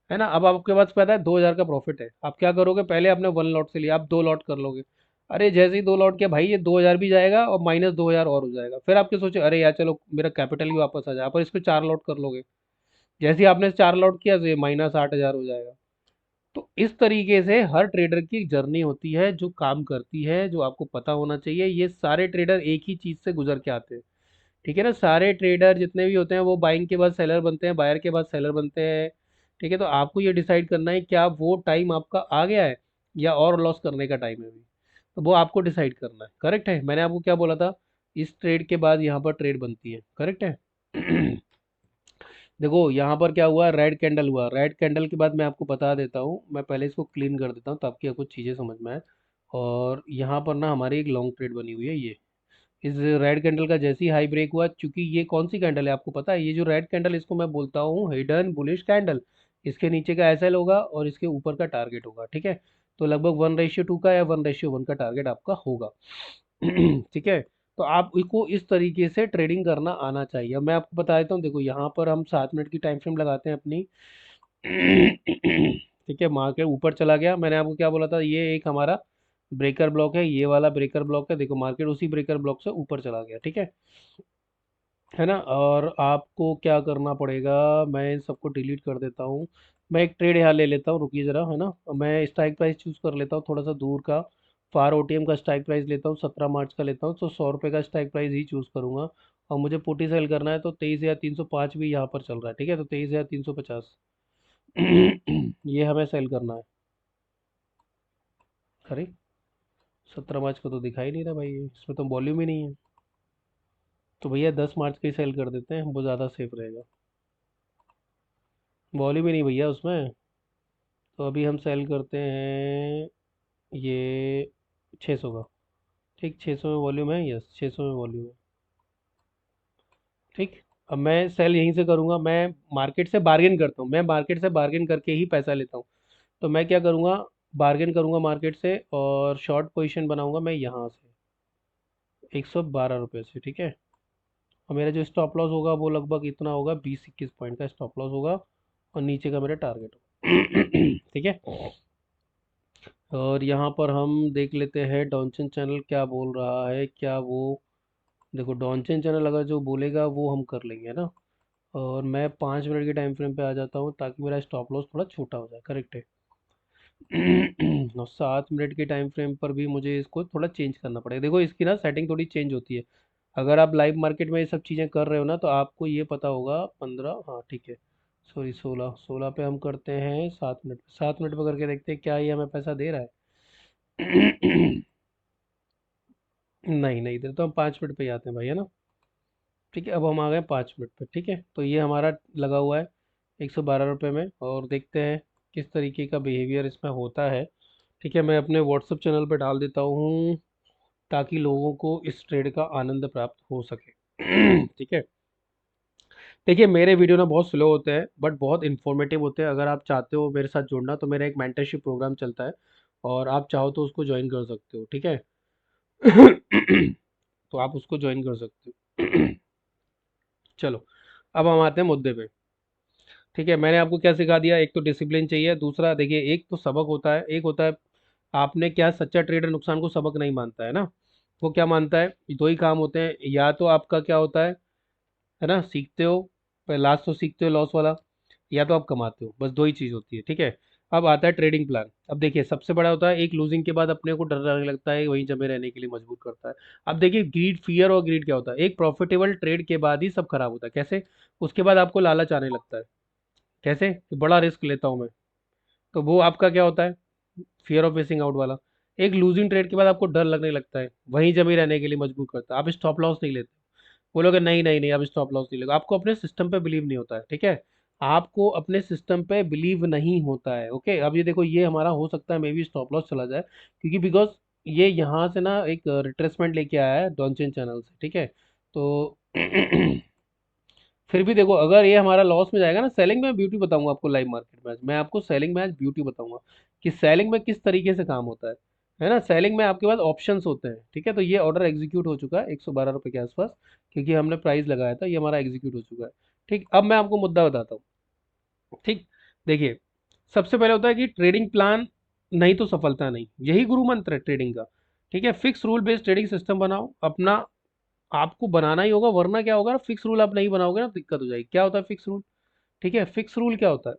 [SPEAKER 1] है ना। अब आपके पास पता है 2,000 का प्रॉफिट है, आप क्या करोगे, पहले आपने 1 लॉट से लिया, आप 2 लॉट कर लोगे। अरे जैसे ही 2 लॉट किया भाई, ये 2,000 भी जाएगा और -2,000 और हो जाएगा। फिर आपके सोचे, अरे यार चलो मेरा कैपिटल भी वापस आ जाए, पर इसको 4 लॉट कर लोगे, जैसे ही आपने 4 लॉट किया तो ये -8,000 हो जाएगा। तो इस तरीके से हर ट्रेडर की एक जर्नी होती है जो काम करती है, जो आपको पता होना चाहिए। ये सारे ट्रेडर एक ही चीज़ से गुजर के आते हैं, ठीक है ना। सारे ट्रेडर जितने भी होते हैं वो बाइंग के बाद सेलर बनते हैं, बायर के बाद सेलर बनते हैं, ठीक है। तो आपको ये डिसाइड करना है क्या वो टाइम आपका आ गया है या और लॉस करने का टाइम है अभी। तो वो आपको डिसाइड करना है, करेक्ट है। मैंने आपको क्या बोला था, इस ट्रेड के बाद यहाँ पर ट्रेड बनती है, करेक्ट है। देखो यहाँ पर क्या हुआ, रेड कैंडल हुआ। रेड कैंडल के बाद मैं आपको बता देता हूँ, मैं पहले इसको क्लीन कर देता हूँ ताकि आपको चीज़ें समझ में आए। और यहाँ पर ना हमारी एक लॉन्ग ट्रेड बनी हुई है ये। इस रेड कैंडल का जैसे ही हाई ब्रेक हुआ, चूंकि ये कौन सी कैंडल है आपको पता है, ये जो रेड कैंडल इसको मैं बोलता हूँ हिडन बुलिश कैंडल। इसके नीचे का एसएल होगा और इसके ऊपर का टारगेट होगा, ठीक है। तो लगभग 1:2 का या 1:1 का टारगेट आपका होगा। ठीक है। तो आपको इस तरीके से ट्रेडिंग करना आना चाहिए। अब मैं आपको बता देता हूँ, देखो यहाँ पर हम 7 मिनट की टाइम फ्रेम लगाते हैं अपनी। ठीक है, मार्केट ऊपर चला गया, मैंने आपको क्या बोला था, ये एक हमारा ब्रेकर ब्लॉक है, ये वाला ब्रेकर ब्लॉक है। देखो मार्केट उसी ब्रेकर ब्लॉक से ऊपर चला गया, ठीक है ना। और आपको क्या करना पड़ेगा, मैं इन सबको डिलीट कर देता हूँ। मैं एक ट्रेड यहाँ ले लेता हूँ, रुकिए ज़रा, है ना। मैं स्ट्राइक प्राइस चूज़ कर लेता हूँ थोड़ा सा दूर का। फार ओटीएम का स्ट्राइक प्राइस लेता हूँ, 17 मार्च का लेता हूँ, तो 100 रुपये का स्ट्राइक प्राइस ही चूज़ करूँगा। और मुझे पुटी सेल करना है तो 23,305 भी यहाँ पर चल रहा है, ठीक है। तो 23,350 ये हमें सेल करना है। अरे 17 मार्च का तो दिखाई नहीं रहा भाई, इसमें तो वॉल्यूम ही नहीं है। तो भैया 10 मार्च का ही सेल कर देते हैं, वो ज़्यादा सेफ रहेगा। वॉल्यूम ही नहीं भैया उसमें। तो अभी हम सेल करते हैं ये 600 का। ठीक, 600 में वॉल्यूम है, यस 600 में वॉल्यूम है। ठीक। अब मैं सेल यहीं से करूँगा, मैं मार्केट से बार्गेन करता हूँ, मैं मार्केट से बार्गेन करके ही पैसा लेता हूँ। तो मैं क्या करूँगा, बार्गेन करूँगा मार्केट से और शॉर्ट पोजीशन बनाऊँगा मैं यहाँ से 112 रुपये से, ठीक है। और मेरा जो स्टॉप लॉस होगा वो लगभग इतना होगा, 20-21 पॉइंट का स्टॉप लॉस होगा। और नीचे का मेरा टारगेट होगा। ठीक है। और यहाँ पर हम देख लेते हैं डॉनचन चैनल क्या बोल रहा है, क्या वो, देखो डॉनचन चैनल अगर जो बोलेगा वो हम कर लेंगे ना। और मैं 5 मिनट के टाइम फ्रेम पे आ जाता हूँ ताकि मेरा स्टॉप लॉस थोड़ा छोटा हो जाए, करेक्ट है। और 7 मिनट के टाइम फ्रेम पर भी मुझे इसको थोड़ा चेंज करना पड़ेगा। देखो इसकी ना सेटिंग थोड़ी चेंज होती है। अगर आप लाइव मार्केट में ये सब चीज़ें कर रहे हो ना तो आपको ये पता होगा। 15, हाँ ठीक है, सॉरी 16, 16 पे हम करते हैं 7 मिनट, 7 मिनट पे करके देखते हैं क्या ये हमें पैसा दे रहा है। नहीं नहीं दे, तो हम 5 मिनट पे ही आते हैं भाई, है ना। ठीक है, अब हम आ गए 5 मिनट पे, ठीक है। तो ये हमारा लगा हुआ है 112 रुपये में, और देखते हैं किस तरीके का बिहेवियर इसमें होता है। ठीक है, मैं अपने व्हाट्सअप चैनल पे डाल देता हूँ ताकि लोगों को इस ट्रेड का आनंद प्राप्त हो सके। ठीक है। देखिए मेरे वीडियो ना बहुत स्लो होते हैं बट बहुत इन्फॉर्मेटिव होते हैं। अगर आप चाहते हो मेरे साथ जुड़ना तो मेरा एक मेंटरशिप प्रोग्राम चलता है, और आप चाहो तो उसको ज्वाइन कर सकते हो, ठीक है। तो आप उसको ज्वाइन कर सकते हो। चलो, अब हम आते हैं मुद्दे पे। ठीक है, मैंने आपको क्या सिखा दिया, एक तो डिसिप्लिन चाहिए, दूसरा देखिए एक तो सबक होता है, एक होता है आपने क्या, सच्चा ट्रेडर नुकसान को सबक नहीं मानता है ना। वो क्या मानता है, दो ही काम होते हैं, या तो आपका क्या होता है ना, सीखते हो, पर लास्ट तो सीखते हो लॉस वाला, या तो आप कमाते हो, बस दो ही चीज़ होती है, ठीक है। अब आता है ट्रेडिंग प्लान। अब देखिए सबसे बड़ा होता है, एक लूजिंग के बाद अपने को डर लगने लगता है, वहीं जमे रहने के लिए मजबूर करता है। अब देखिए ग्रीड, फियर और ग्रीड क्या होता है, एक प्रॉफिटेबल ट्रेड के बाद ही सब खराब होता है, कैसे, उसके बाद आपको लालच आने लगता है, कैसे कि बड़ा रिस्क लेता हूँ मैं। तो वो आपका क्या होता है, फियर ऑफ मिसिंग आउट वाला। एक लूजिंग ट्रेड के बाद आपको डर लगने लगता है, वहीं जमी रहने के लिए मजबूर करता है, आप स्टॉप लॉस नहीं लेते, बोलोगे नहीं नहीं नहीं, अब स्टॉप लॉस नहीं लेगा, आपको अपने सिस्टम पे बिलीव नहीं होता है, ठीक है। आपको अपने सिस्टम पे बिलीव नहीं होता है, ओके। अब ये देखो, ये हमारा हो सकता है मे बी स्टॉप लॉस चला जाए, क्योंकि बिकॉज ये यहाँ से ना एक रिट्रेसमेंट लेके आया है डॉनचेन चैनल से, ठीक है। तो फिर भी देखो अगर ये हमारा लॉस में जाएगा ना, सेलिंग में ब्यूटी बताऊंगा आपको, लाइव मार्केट में आज मैं आपको सेलिंग में आज ब्यूटी बताऊंगा कि सेलिंग में किस तरीके से काम होता है ना। सेलिंग में आपके पास ऑप्शंस होते हैं, ठीक है। तो ये ऑर्डर एग्जीक्यूट हो चुका है 112 रुपये के आसपास, क्योंकि हमने प्राइस लगाया था, ये हमारा एग्जीक्यूट हो चुका है। ठीक, अब मैं आपको मुद्दा बताता हूँ। ठीक, देखिए सबसे पहले होता है कि ट्रेडिंग प्लान नहीं तो सफलता नहीं, यही गुरु मंत्र है ट्रेडिंग का। ठीक है, fix rule based trading system बनाओ अपना, आपको बनाना ही होगा, वरना क्या होगा ना, फिक्स रूल आप नहीं बनाओगे ना दिक्कत हो जाएगी। क्या होता है फिक्स रूल, ठीक है, फिक्स रूल क्या होता है?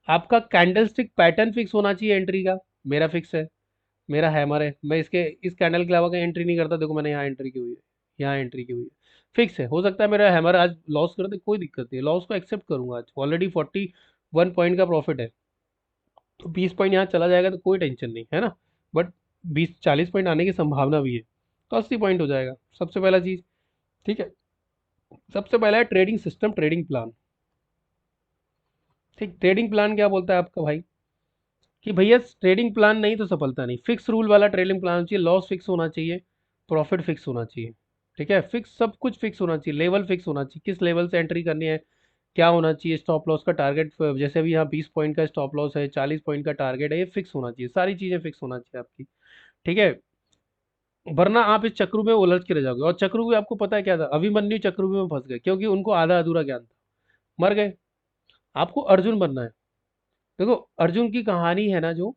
[SPEAKER 1] आपका कैंडलस्टिक पैटर्न फिक्स होना चाहिए एंट्री का। मेरा फिक्स है, मेरा हैमर है, मैं इसके इस कैंडल के अलावा कहीं एंट्री नहीं करता। देखो मैंने यहाँ एंट्री की हुई है, यहाँ एंट्री की हुई है, फिक्स है। हो सकता है मेरा हैमर आज लॉस कर दे, कोई दिक्कत नहीं है, लॉस को एक्सेप्ट करूंगा। आज ऑलरेडी 41 पॉइंट का प्रॉफिट है, तो 20 पॉइंट यहाँ चला जाएगा तो कोई टेंशन नहीं है ना। बट 20-40 पॉइंट आने की संभावना भी है, तो 80 पॉइंट हो जाएगा। सबसे पहला चीज़, ठीक है, सबसे पहला है ट्रेडिंग सिस्टम, ट्रेडिंग प्लान। ठीक, ट्रेडिंग प्लान क्या बोलता है आपका भाई कि भैया ट्रेडिंग प्लान नहीं तो सफलता नहीं। फिक्स रूल वाला ट्रेडिंग प्लान चाहिए, लॉस फिक्स होना चाहिए, प्रॉफिट फिक्स होना चाहिए। ठीक है, फिक्स, सब कुछ फिक्स होना चाहिए, लेवल फिक्स होना चाहिए, किस लेवल से एंट्री करनी है, क्या होना चाहिए, स्टॉप लॉस का टारगेट। जैसे अभी यहाँ 20 पॉइंट का स्टॉप लॉस है, 40 पॉइंट का टारगेट है, ये फिक्स होना चाहिए, सारी चीज़ें फिक्स होना चाहिए आपकी। ठीक है, वरना आप इस चक्रू में उलझ के रह जाओगे। और चक्रू में आपको पता है क्या था, अभिमन्यु चक्रू में फंस गए क्योंकि उनको आधा अधूरा ज्ञान था, मर गए। आपको अर्जुन बनना है। देखो, अर्जुन की कहानी है ना जो,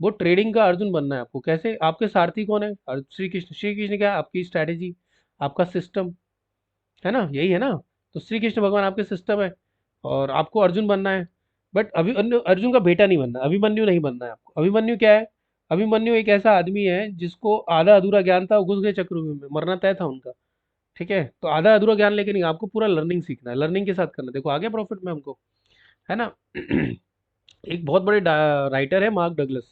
[SPEAKER 1] वो ट्रेडिंग का अर्जुन बनना है आपको। कैसे? आपके सारथी कौन है? श्री कृष्ण। श्री कृष्ण क्या है? आपकी स्ट्रैटेजी, आपका सिस्टम, है ना, यही है ना। तो श्री कृष्ण भगवान आपके सिस्टम है, और आपको अर्जुन बनना है। बट अभी अर्जुन का बेटा नहीं बनना, अभिमन्यु नहीं बनना है आपको। अभिमन्यु क्या है? अभिमन्यु एक ऐसा आदमी है जिसको आधा अधूरा ज्ञान था, वो घुस गए चक्रव्यूह में, मरना तय था उनका। ठीक है, तो आधा अधूरा ज्ञान लेके नहीं, आपको पूरा लर्निंग सीखना है, लर्निंग के साथ करना है। देखो आ गया प्रॉफिट में हमको, है ना। एक बहुत बड़े राइटर है मार्क डगलस,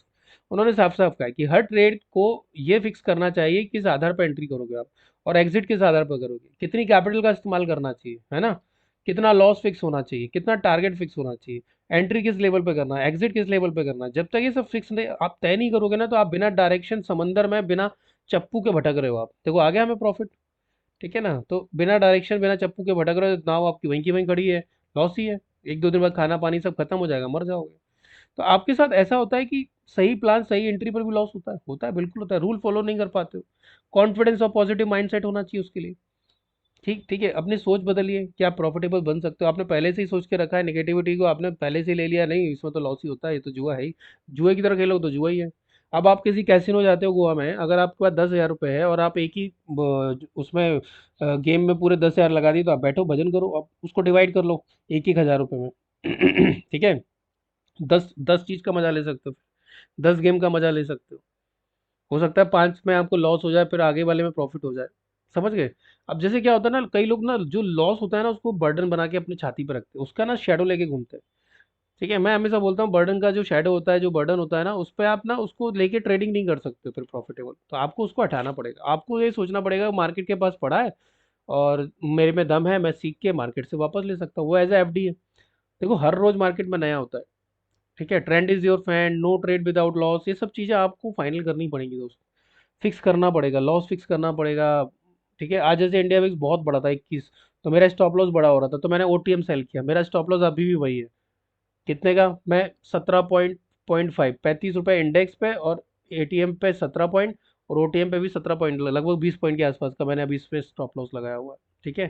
[SPEAKER 1] उन्होंने साफ साफ कहा है कि हर ट्रेड को ये फिक्स करना चाहिए किस आधार पर एंट्री करोगे आप, और एग्जिट किस आधार पर करोगे, कितनी कैपिटल का इस्तेमाल करना चाहिए, है ना, कितना लॉस फिक्स होना चाहिए, कितना टारगेट फिक्स होना चाहिए, एंट्री किस लेवल पे करना है, एग्जिट किस लेवल पे करना है। जब तक ये सब फिक्स नहीं आप तय नहीं करोगे ना, तो आप बिना डायरेक्शन समंदर में बिना चप्पू के भटक रहे हो आप। देखो आ गया हमें प्रॉफिट, ठीक है ना। तो बिना डायरेक्शन बिना चप्पू के भटक रहे हो, नाव आपकी वहीं की वहीं खड़ी है, लॉस ही है। एक दो दिन बाद खाना पानी सब खत्म हो जाएगा, मर जाओगे। तो आपके साथ ऐसा होता है कि सही प्लान सही एंट्री पर भी लॉस होता है, होता है, बिल्कुल होता है। रूल फॉलो नहीं कर पाते हो। कॉन्फिडेंस और पॉजिटिव माइंडसेट होना चाहिए उसके लिए। ठीक, ठीक है, अपनी सोच बदलिए कि आप प्रॉफिटेबल बन सकते हो। आपने पहले से ही सोच के रखा है नेगेटिविटी को, आपने पहले से ही ले लिया, नहीं इसमें तो लॉस ही होता है, ये तो जुआ है ही, जुए की तरह खेलो तो जुआ ही है। अब आप किसी कैसीनो जाते हो गोवा में, अगर आपके पास 10,000 रुपये है और आप एक ही उसमें गेम में पूरे 10,000 लगा दिए, तो आप बैठो भजन करो, अब उसको डिवाइड कर लो एक एक 1,000 रुपये में। ठीक है, 10 10 चीज़ का मजा ले सकते हो, 10 गेम का मजा ले सकते हो सकता है 5 में आपको लॉस हो जाए, फिर आगे वाले में प्रॉफिट हो जाए। समझ गए? अब जैसे क्या होता है ना, कई लोग ना जो लॉस होता है ना उसको बर्डन बना के अपनी छाती पर रखते हैं, उसका ना शेडो लेके घूमते हैं। ठीक है, मैं हमेशा बोलता हूँ बर्डन का जो शेडो होता है, जो बर्डन होता है ना, उस पर आप ना उसको लेके ट्रेडिंग नहीं कर सकते फिर प्रॉफिटेबल। तो आपको उसको हटाना पड़ेगा, आपको ये सोचना पड़ेगा मार्केट के पास पड़ा है और मेरे में दम है, मैं सीख के मार्केट से वापस ले सकता हूँ, वो एज एफडी है। देखो हर रोज मार्केट में नया होता है। ठीक है, trend is your friend, no trade without loss, ये सब चीज़ें आपको फाइनल करनी पड़ेंगी दोस्तों। फिक्स करना पड़ेगा, लॉस फिक्स करना पड़ेगा। ठीक है, आज जैसे इंडिया विक्स बहुत बड़ा था 21, तो मेरा स्टॉप लॉस बड़ा हो रहा था, तो मैंने ओटीएम सेल किया, मेरा स्टॉप लॉस अभी भी वही है। कितने का? मैं 17.5, 35 रुपये इंडेक्स पे, और एटीएम पे 17 पॉइंट, और ओटीएम पे भी 17 पॉइंट, लगभग 20 पॉइंट के आसपास का मैंने अभी इस पे स्टॉप लॉस लगाया हुआ है। ठीक है,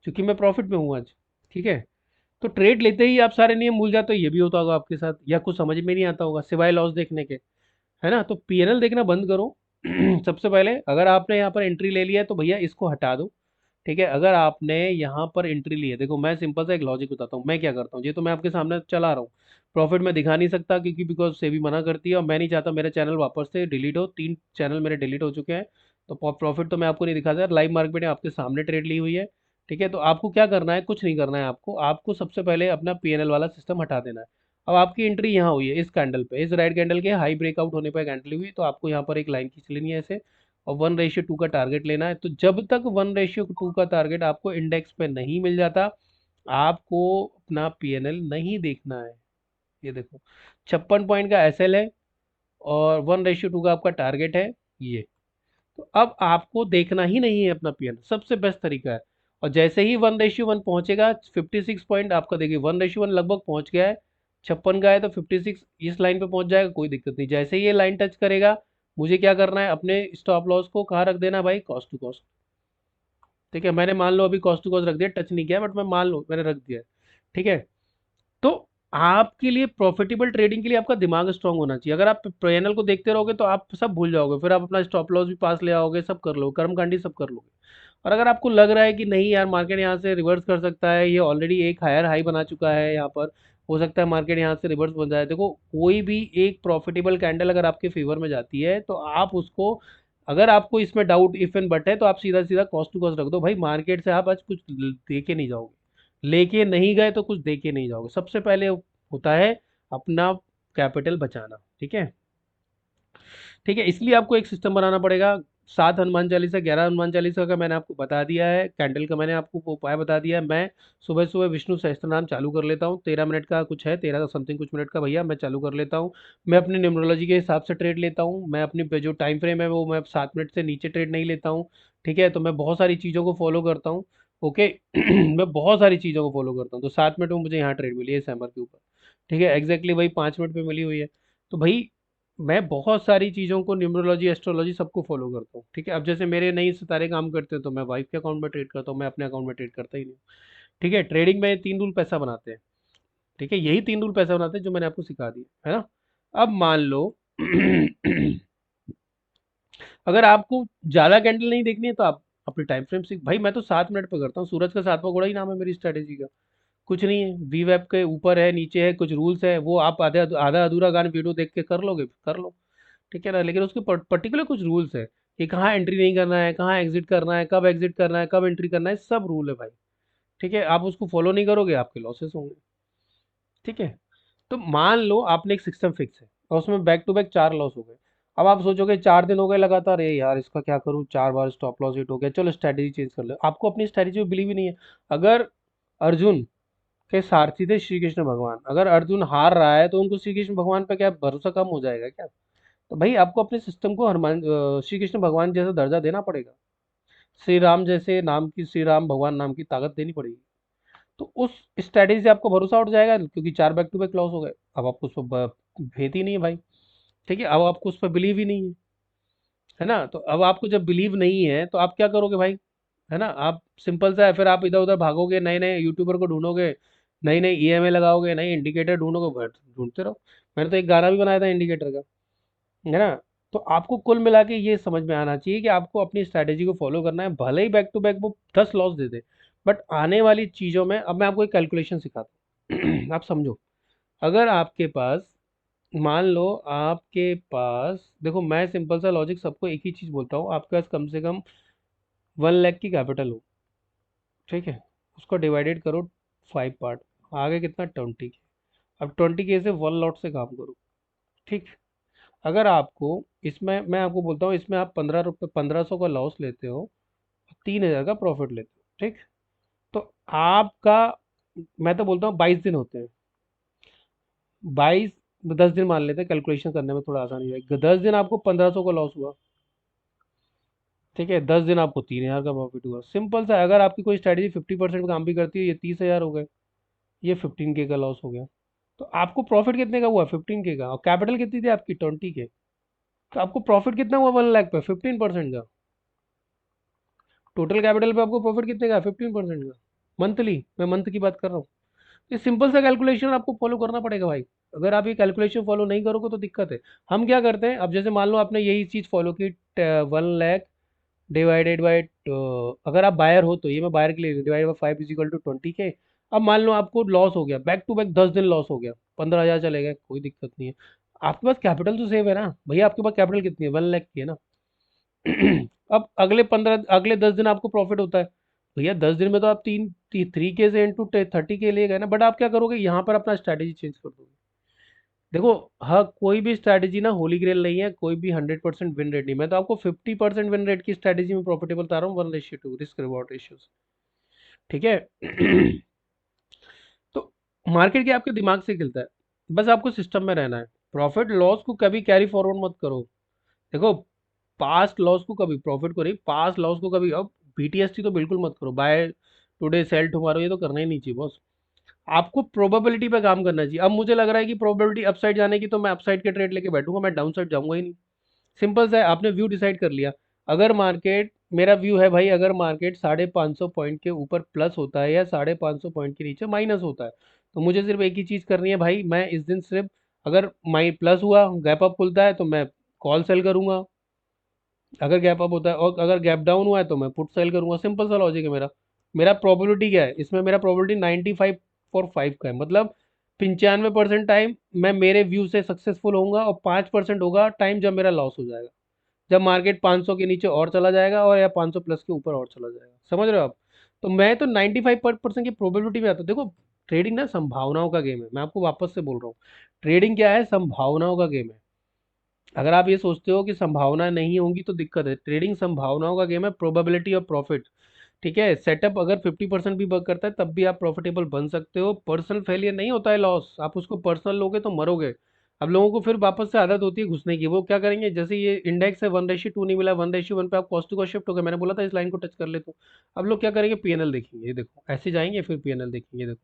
[SPEAKER 1] क्योंकि मैं प्रॉफिट में हूँ आज। ठीक है, तो ट्रेड लेते ही आप सारे नियम भूल जाते हो, ये भी होता होगा आपके साथ, या कुछ समझ में नहीं आता होगा सिवाय लॉस देखने के, है ना। तो पीएनएल देखना बंद करो। सबसे पहले अगर आपने यहाँ पर एंट्री ले लिया है तो भैया इसको हटा दो। ठीक है, अगर आपने यहाँ पर एंट्री ली है, देखो मैं सिंपल सा एक लॉजिक बताता हूँ मैं क्या करता हूँ, ये तो मैं आपके सामने चला रहा हूँ। प्रॉफिट में दिखा नहीं सकता क्योंकि बिकॉज सेबी मना करती है, और मैं नहीं चाहता मेरा चैनल वापस से डिलीट हो, 3 चैनल मेरे डिलीट हो चुके हैं। तो प्रॉफिट तो मैं आपको नहीं दिखाता, लाइव मार्केट में आपके सामने ट्रेड ली हुई है। ठीक है, तो आपको क्या करना है, कुछ नहीं करना है आपको, आपको सबसे पहले अपना पीएनएल वाला सिस्टम हटा देना है। अब आपकी एंट्री यहाँ हुई है इस कैंडल पे, इस राइट कैंडल के हाई ब्रेकआउट होने पर कैंडल हुई, तो आपको यहाँ पर एक लाइन खींच लेनी है ऐसे, और 1:2 का टारगेट लेना है। तो जब तक 1:2 का टारगेट आपको इंडेक्स पे नहीं मिल जाता, आपको अपना पीएनएल नहीं देखना है। ये देखो 56 पॉइंट का एसएल है, और 1:2 का आपका टारगेट है ये। तो अब आपको देखना ही नहीं है अपना पीएनएल, सबसे बेस्ट तरीका है। और जैसे ही 1:1 पहुंचेगा, 56 पॉइंट आपका देखिए 1:1 लगभग पहुंच गया है, 56 का है तो 56 इस लाइन पे पहुंच जाएगा, कोई दिक्कत नहीं। जैसे ही ये लाइन टच करेगा, मुझे क्या करना है, अपने स्टॉप लॉस को कहाँ रख देना भाई, कॉस्ट टू कॉस्ट। ठीक है, मैंने मान लो अभी कॉस्ट टू कॉस्ट रख दिया, टच नहीं किया, बट मैं मान लो मैंने रख दिया है। ठीक है, तो आपके लिए प्रॉफिटेबल ट्रेडिंग के लिए आपका दिमाग स्ट्रांग होना चाहिए। अगर आप पीएनएल को देखते रहोगे तो आप सब भूल जाओगे, फिर आप अपना स्टॉप लॉस भी पास ले आओगे, सब कर लो, कर्मकांडी सब कर लोगे। और अगर आपको लग रहा है कि नहीं यार मार्केट यहाँ से रिवर्स कर सकता है, ये ऑलरेडी एक हायर हाई बना चुका है यहाँ पर, हो सकता है मार्केट यहाँ से रिवर्स बन जाए। देखो कोई भी एक प्रॉफिटेबल कैंडल अगर आपके फेवर में जाती है तो आप उसको, अगर आपको इसमें डाउट इफ एंड बट है तो आप सीधा सीधा कॉस्ट टू कॉस्ट रख दो भाई। मार्केट से आप आज कुछ दे के नहीं जाओगे, लेके नहीं गए तो कुछ दे के नहीं जाओगे। सबसे पहले होता है अपना कैपिटल बचाना। ठीक है, ठीक है, इसलिए आपको एक सिस्टम बनाना पड़ेगा। 7 हनुमान चालीसा, 11 हनुमान चालीसा का मैंने आपको बता दिया है, कैंडल का मैंने आपको उपाय बता दिया है। मैं सुबह सुबह विष्णु सहस्त्र नाम चालू कर लेता हूँ, 13 मिनट का कुछ है, 13 समथिंग कुछ मिनट का भैया, मैं चालू कर लेता हूँ। मैं अपनी न्यूमरोलॉजी के हिसाब से ट्रेड लेता हूँ। मैं अपनी जो टाइम फ्रेम है वो मैं 7 मिनट से नीचे ट्रेड नहीं लेता हूँ। ठीक है, तो मैं बहुत सारी चीज़ों को फॉलो करता हूँ। ओके मैं बहुत सारी चीज़ों को फॉलो करता हूँ। तो 7 मिनट में मुझे यहाँ ट्रेड मिली है इस हैमर के ऊपर। ठीक है, एग्जैक्टली वही 5 मिनट पे मिली हुई है। तो भाई मैं बहुत सारी चीज़ों को, न्यूमरोलॉजी, एस्ट्रोलॉजी सबको फॉलो करता हूँ। ठीक है, अब जैसे मेरे नई सितारे काम करते हैं तो मैं वाइफ के अकाउंट में ट्रेड करता हूँ, मैं अपने अकाउंट में ट्रेड करता ही नहीं हूँ। ठीक है, ट्रेडिंग में 3 रूल पैसा बनाते हैं। ठीक है, यही 3 रूल पैसा बनाते हैं जो मैंने आपको सिखा दिया है ना। अब मान लो अगर आपको ज़्यादा कैंडल नहीं देखनी है तो आप अपने टाइम फ्रेम से, भाई मैं तो 7 मिनट पे करता हूँ। सूरज का 7वां घोड़ा ही नाम है मेरी स्ट्रेटेजी का। कुछ नहीं है, वी वेब के ऊपर है नीचे है, कुछ रूल्स है, वो आप आधा आधा अधूरा गान वीडियो देख के कर लोगे कर लो। ठीक है ना, लेकिन उसके पर्टिकुलर कुछ रूल्स है कि कहाँ एंट्री नहीं करना है, कहाँ एग्जिट करना है, कब एग्जिट करना है, कब एंट्री करना है, सब रूल है भाई। ठीक है, आप उसको फॉलो नहीं करोगे आपके लॉसेस होंगे। ठीक है, तो मान लो आपने एक सिस्टम फिक्स है और उसमें बैक टू बैक 4 लॉस हो गए। अब आप सोचोगे 4 दिन हो गए लगातार, ये यार इसका क्या करूँ, 4 बार स्टॉप लॉस हिट हो गया, चलो स्ट्रैटेजी चेंज कर लो। आपको अपनी स्ट्रैटेजी में बिलीव ही नहीं है। अगर अर्जुन के सारथी थे श्री कृष्ण भगवान, अगर अर्जुन हार रहा है तो उनको श्री कृष्ण भगवान पे क्या भरोसा कम हो जाएगा क्या? तो भाई आपको अपने सिस्टम को हनुमान श्री कृष्ण भगवान जैसा दर्जा देना पड़ेगा। श्री राम जैसे नाम की, श्री राम भगवान नाम की ताकत देनी पड़ेगी। तो उस स्ट्रेटेजी से आपको भरोसा उठ जाएगा, क्योंकि 4 बैक टू बैक लॉस हो गए। अब आपको उस पर भेद ही नहीं है भाई। ठीक है, अब आपको उस पर बिलीव ही नहीं है ना। तो अब आपको जब बिलीव नहीं है तो आप क्या करोगे भाई, है ना। आप सिंपल सा है, फिर आप इधर उधर भागोगे, नए नए यूट्यूबर को ढूंढोगे, नई नई ईएमए लगाओगे, नई इंडिकेटर ढूंढोगे, बट ढूंढते रहो। मैंने तो एक गाना भी बनाया था इंडिकेटर का, है ना। तो आपको कुल मिला के ये समझ में आना चाहिए कि आपको अपनी स्ट्रैटेजी को फॉलो करना है, भले ही बैक टू बैक वो 10 लॉस दे दे, बट आने वाली चीज़ों में। अब मैं आपको एक कैलकुलेशन सिखाता हूँ आप समझो। अगर आपके पास, मान लो आपके पास, देखो मैं सिंपल सा लॉजिक सबको एक ही चीज़ बोलता हूँ, आपके पास कम से कम 1 लाख की कैपिटल हो। ठीक है, उसको डिवाइडेड करो 5 पार्ट, आगे कितना 20 के। अब 20 के से 1 लॉट से काम करो। ठीक, अगर आपको इसमें, मैं आपको बोलता हूँ इसमें आप 15 रुपये, 1500 का लॉस लेते हो, 3000 का प्रॉफिट लेते हो। ठीक, तो आपका, मैं तो बोलता हूँ 22 दिन होते हैं। 22, 10 दिन मान लेते हैं, कैलकुलेशन करने में थोड़ा आसानी है। 10 दिन आपको 1500 का लॉस हुआ। ठीक है, 10 दिन आपको 3000 का प्रॉफिट हुआ। सिंपल सा है, अगर आपकी कोई स्ट्रैटेजी 50% काम भी करती है, ये 30,000 हो गए, ये 15 के का लॉस हो गया। तो आपको प्रॉफिट कितने का हुआ? 15 के का। और कैपिटल कितनी थी आपकी? 20 के। तो आपको प्रॉफिट कितना हुआ 1 लाख पे? 15% का। टोटल कैपिटल पे आपको प्रॉफिट कितने का? 15% का। मंथली, मैं मंथ की बात कर रहा हूँ। ये सिंपल सा कैलकुलेशन आपको फॉलो करना पड़ेगा भाई। अगर आप ये कैलकुलेशन फॉलो नहीं करोगे तो दिक्कत है। हम क्या करते हैं, अब जैसे मान लो आपने यही चीज़ फॉलो की, 1 लाख डिवाइडेड बाई, अगर आप बायर हो तो, ये मैं बायर के लिए, डिवाइड बाई 5 = 20 के। अब मान लो आपको लॉस हो गया, बैक टू बैक 10 दिन लॉस हो गया, 15,000 चले गए, कोई दिक्कत नहीं है। आपके पास कैपिटल तो सेव है ना भैया। आपके पास कैपिटल कितनी है? 1 लाख की है ना। अब अगले 10 दिन आपको प्रॉफिट होता है। भैया 10 दिन में तो आप 3 के से इंटू 30 के लिए गए ना। बट आप क्या करोगे, यहाँ पर अपना स्ट्रैटेजी चेंज कर दोगे। देखो, हाँ कोई भी स्ट्रैटेजी ना होली ग्रेल नहीं है, कोई भी 100% विन रेट नहीं। मैं तो आपको 50% विन रेट की स्ट्रैटेजी में प्रॉफिटेबल बता रहा हूँ, 1:2 रिस्क रिवॉर्ड रेशियोज। ठीक है। तो मार्केट क्या आपके दिमाग से खेलता है, बस आपको सिस्टम में रहना है। प्रॉफिट लॉस को कभी कैरी फॉरवर्ड मत करो। देखो, पास्ट लॉस को कभी, प्रॉफिट को नहीं, पास्ट लॉस को कभी, अब बीटीएसटी तो बिल्कुल मत करो, बाय टुडे सेल टुमारो, ये तो करना ही नहीं चाहिए बॉस। आपको प्रोबेबिलिटी पे काम करना चाहिए। अब मुझे लग रहा है कि प्रोबेबिलिटी अपसाइड जाने की, तो मैं अपसाइड के ट्रेड लेके बैठूंगा, मैं डाउन साइड जाऊंगा ही नहीं। सिंपल सा है, आपने व्यू डिसाइड कर लिया। अगर मार्केट, मेरा व्यू है भाई, अगर मार्केट 550 पॉइंट के ऊपर प्लस होता है या 550 पॉइंट के नीचे माइनस होता है, तो मुझे सिर्फ एक ही चीज़ करनी है भाई। मैं इस दिन सिर्फ, अगर माई प्लस हुआ, गैप अप खुलता है, तो मैं कॉल सेल करूंगा। अगर गैप अप होता है और अगर गैप डाउन हुआ है तो मैं पुट सेल करूंगा, सिंपल सा लॉजिक है मेरा। मेरा प्रोबेबिलिटी क्या है इसमें, मेरा प्रोबेबिलिटी 95/5 का है, मतलब 95% टाइम मैं मेरे व्यू से सक्सेसफुल होऊंगा और 5% होगा टाइम जब मेरा लॉस हो जाएगा, जब मार्केट 500 के नीचे और चला जाएगा और या 500 प्लस के ऊपर और चला जाएगा। समझ रहे हो आप? तो मैं तो 95% की प्रोबेबिलिटी में आता हूँ। देखो, ट्रेडिंग ना संभावनाओं का गेम है, मैं आपको वापस से बोल रहा हूँ। ट्रेडिंग क्या है? संभावनाओं का गेम है। अगर आप ये सोचते हो कि संभावना नहीं होंगी तो दिक्कत है। ट्रेडिंग संभावनाओं का गेम है, प्रोबेबिलिटी ऑफ प्रॉफिट। ठीक है, सेटअप अगर 50% भी वर्क करता है तब भी आप प्रॉफिटेबल बन सकते हो। पर्सनल फेलियर नहीं होता है लॉस, आप उसको पर्सनल लोगे तो मरोगे। अब लोगों को फिर वापस से आदत होती है घुसने की, वो क्या करेंगे, जैसे ये इंडेक्स है 1:2 नहीं मिला, 1:1 पे आप कॉस्ट टू कॉस्ट शिफ्ट हो गए, मैंने बोला था इस लाइन को टच कर ले तो। अब लोग क्या करेंगे, पीएनएल देखेंगे, ये देखो ऐसे जाएंगे फिर पीएनएल देखेंगे, देखो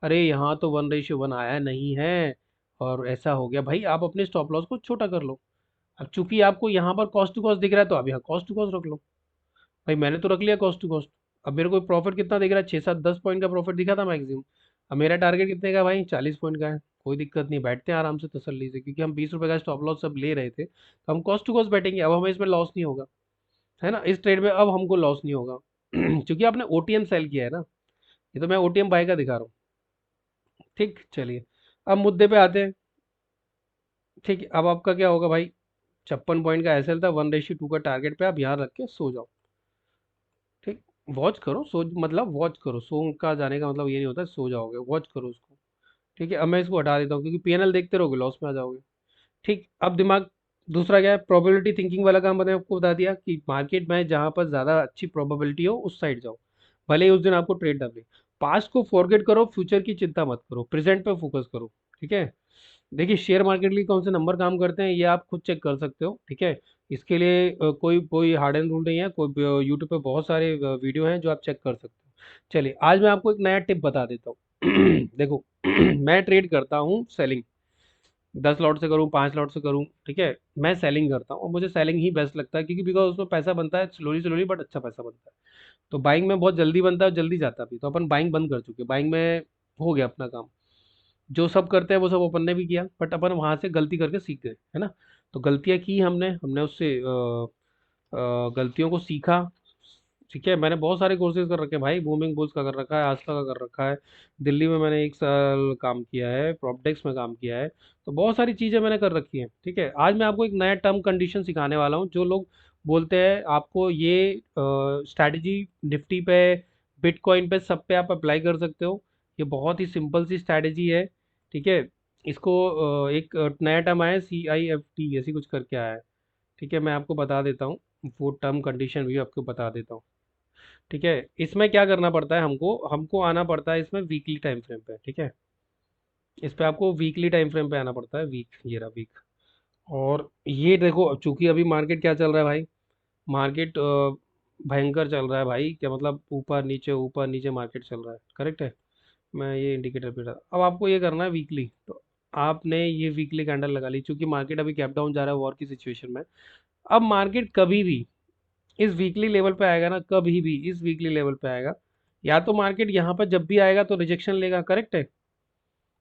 [SPEAKER 1] अरे यहाँ तो 1:1 आया नहीं है और ऐसा हो गया। भाई आप अपने स्टॉप लॉस को छोटा कर लो। अब चूंकि आपको यहाँ पर कॉस्ट टू कॉस्ट दिख रहा है तो आप यहाँ कॉस्ट टू कॉस्ट रख लो। भाई मैंने तो रख लिया कॉस्ट टू कॉस्ट। अब मेरे को प्रॉफिट कितना दिख रहा है, 6 7 10 पॉइंट का प्रॉफिट दिखा था मैक्सिमम। अब मेरा टारगेट कितने का है भाई, 40 पॉइंट का है। कोई दिक्कत नहीं, बैठते हैं आराम से तसल्ली से, क्योंकि हम 20 रुपए का स्टॉप लॉस सब ले रहे थे तो हम कॉस्ट टू कॉस्ट बैठेंगे। अब हमें इसमें लॉस नहीं होगा, है ना, इस ट्रेड में अब हमको लॉस नहीं होगा क्योंकि आपने ओटीएम सेल किया है ना। ये तो मैं ओटीएम बाय का दिखा रहा हूँ। ठीक, चलिए अब मुद्दे पे आते हैं। ठीक है, अब आपका क्या होगा भाई, 56 पॉइंट का एसएल था, 1:2 का टारगेट पे आप यहाँ रख के सो जाओ। ठीक, वॉच करो, सो मतलब वॉच करो, सो का जाने का मतलब ये नहीं होता सो जाओगे, वॉच करो उसको। ठीक है, अब मैं इसको हटा देता हूँ क्योंकि पीएनएल देखते रहोगे लॉस में आ जाओगे। ठीक, अब दिमाग दूसरा क्या है, प्रोबेबिलिटी थिंकिंग वाला काम मैंने आपको बता दिया कि मार्केट में जहाँ पर ज़्यादा अच्छी प्रोबेबिलिटी हो उस साइड जाओ, भले ही उस दिन आपको ट्रेड ना मिले। पास्ट को फॉरगेट करो, फ्यूचर की चिंता मत करो, प्रेजेंट पे फोकस करो। ठीक है, देखिए शेयर मार्केट के लिए कौन से नंबर काम करते हैं ये आप खुद चेक कर सकते हो। ठीक है, इसके लिए कोई कोई हार्ड एंड रूल नहीं है, कोई यूट्यूब पे बहुत सारे वीडियो हैं जो आप चेक कर सकते हो। चलिए आज मैं आपको एक नया टिप बता देता हूँ देखो मैं ट्रेड करता हूँ सेलिंग, 10 लॉट से करूँ 5 लॉट से करूँ, ठीक है, मैं सेलिंग करता हूँ और मुझे सेलिंग ही बेस्ट लगता है क्योंकि बिकॉज उसमें पैसा बनता है स्लोली स्लोली बट अच्छा पैसा बनता है। तो बाइंग में बहुत जल्दी बनता है और जल्दी जाता भी, तो अपन बाइंग बंद कर चुके, बाइंग में हो गया अपना काम। जो सब करते हैं वो सब अपन ने भी किया, बट अपन वहां से गलती करके सीख गए, है ना। तो गलतियां की हमने हमने उससे गलतियों को सीखा। ठीक है, मैंने बहुत सारे कोर्सेज कर रखे हैं भाई, बूमिंग बुल्स का कर रखा है, आस्था का कर रखा है, दिल्ली में मैंने 1 साल काम किया है, प्रॉपडेक्स में काम किया है। तो बहुत सारी चीज़ें मैंने कर रखी हैं। ठीक है, आज मैं आपको एक नया टर्म कंडीशन सिखाने वाला हूँ। जो लोग बोलते हैं आपको ये स्ट्रैटेजी निफ्टी पे, बिटकॉइन पे, सब पे आप अप्लाई कर सकते हो, ये बहुत ही सिंपल सी स्ट्रैटेजी है। ठीक है, इसको एक नया टर्म आया है CIFT ऐसी कुछ करके आया है। ठीक है, मैं आपको बता देता हूँ, वो टर्म कंडीशन भी आपको बता देता हूँ। ठीक है, इसमें क्या करना पड़ता है, हमको हमको आना पड़ता है इसमें वीकली टाइम फ्रेम पे। ठीक है, इस पे आपको वीकली टाइम फ्रेम पे आना पड़ता है, वीक, ये रहा वीक। और ये देखो चूंकि अभी मार्केट क्या चल रहा है भाई, मार्केट भयंकर चल रहा है भाई, क्या मतलब ऊपर नीचे मार्केट चल रहा है, करेक्ट है। मैं ये इंडिकेटर पे रहा, अब आपको ये करना है वीकली, तो आपने ये वीकली कैंडल लगा ली, चूंकि मार्केट अभी कैप डाउन जा रहा है वॉर की सिचुएशन में। अब मार्केट कभी भी इस वीकली लेवल पे आएगा ना, कभी भी इस वीकली लेवल पे आएगा, या तो मार्केट यहाँ पर जब भी आएगा तो रिजेक्शन लेगा, करेक्ट है।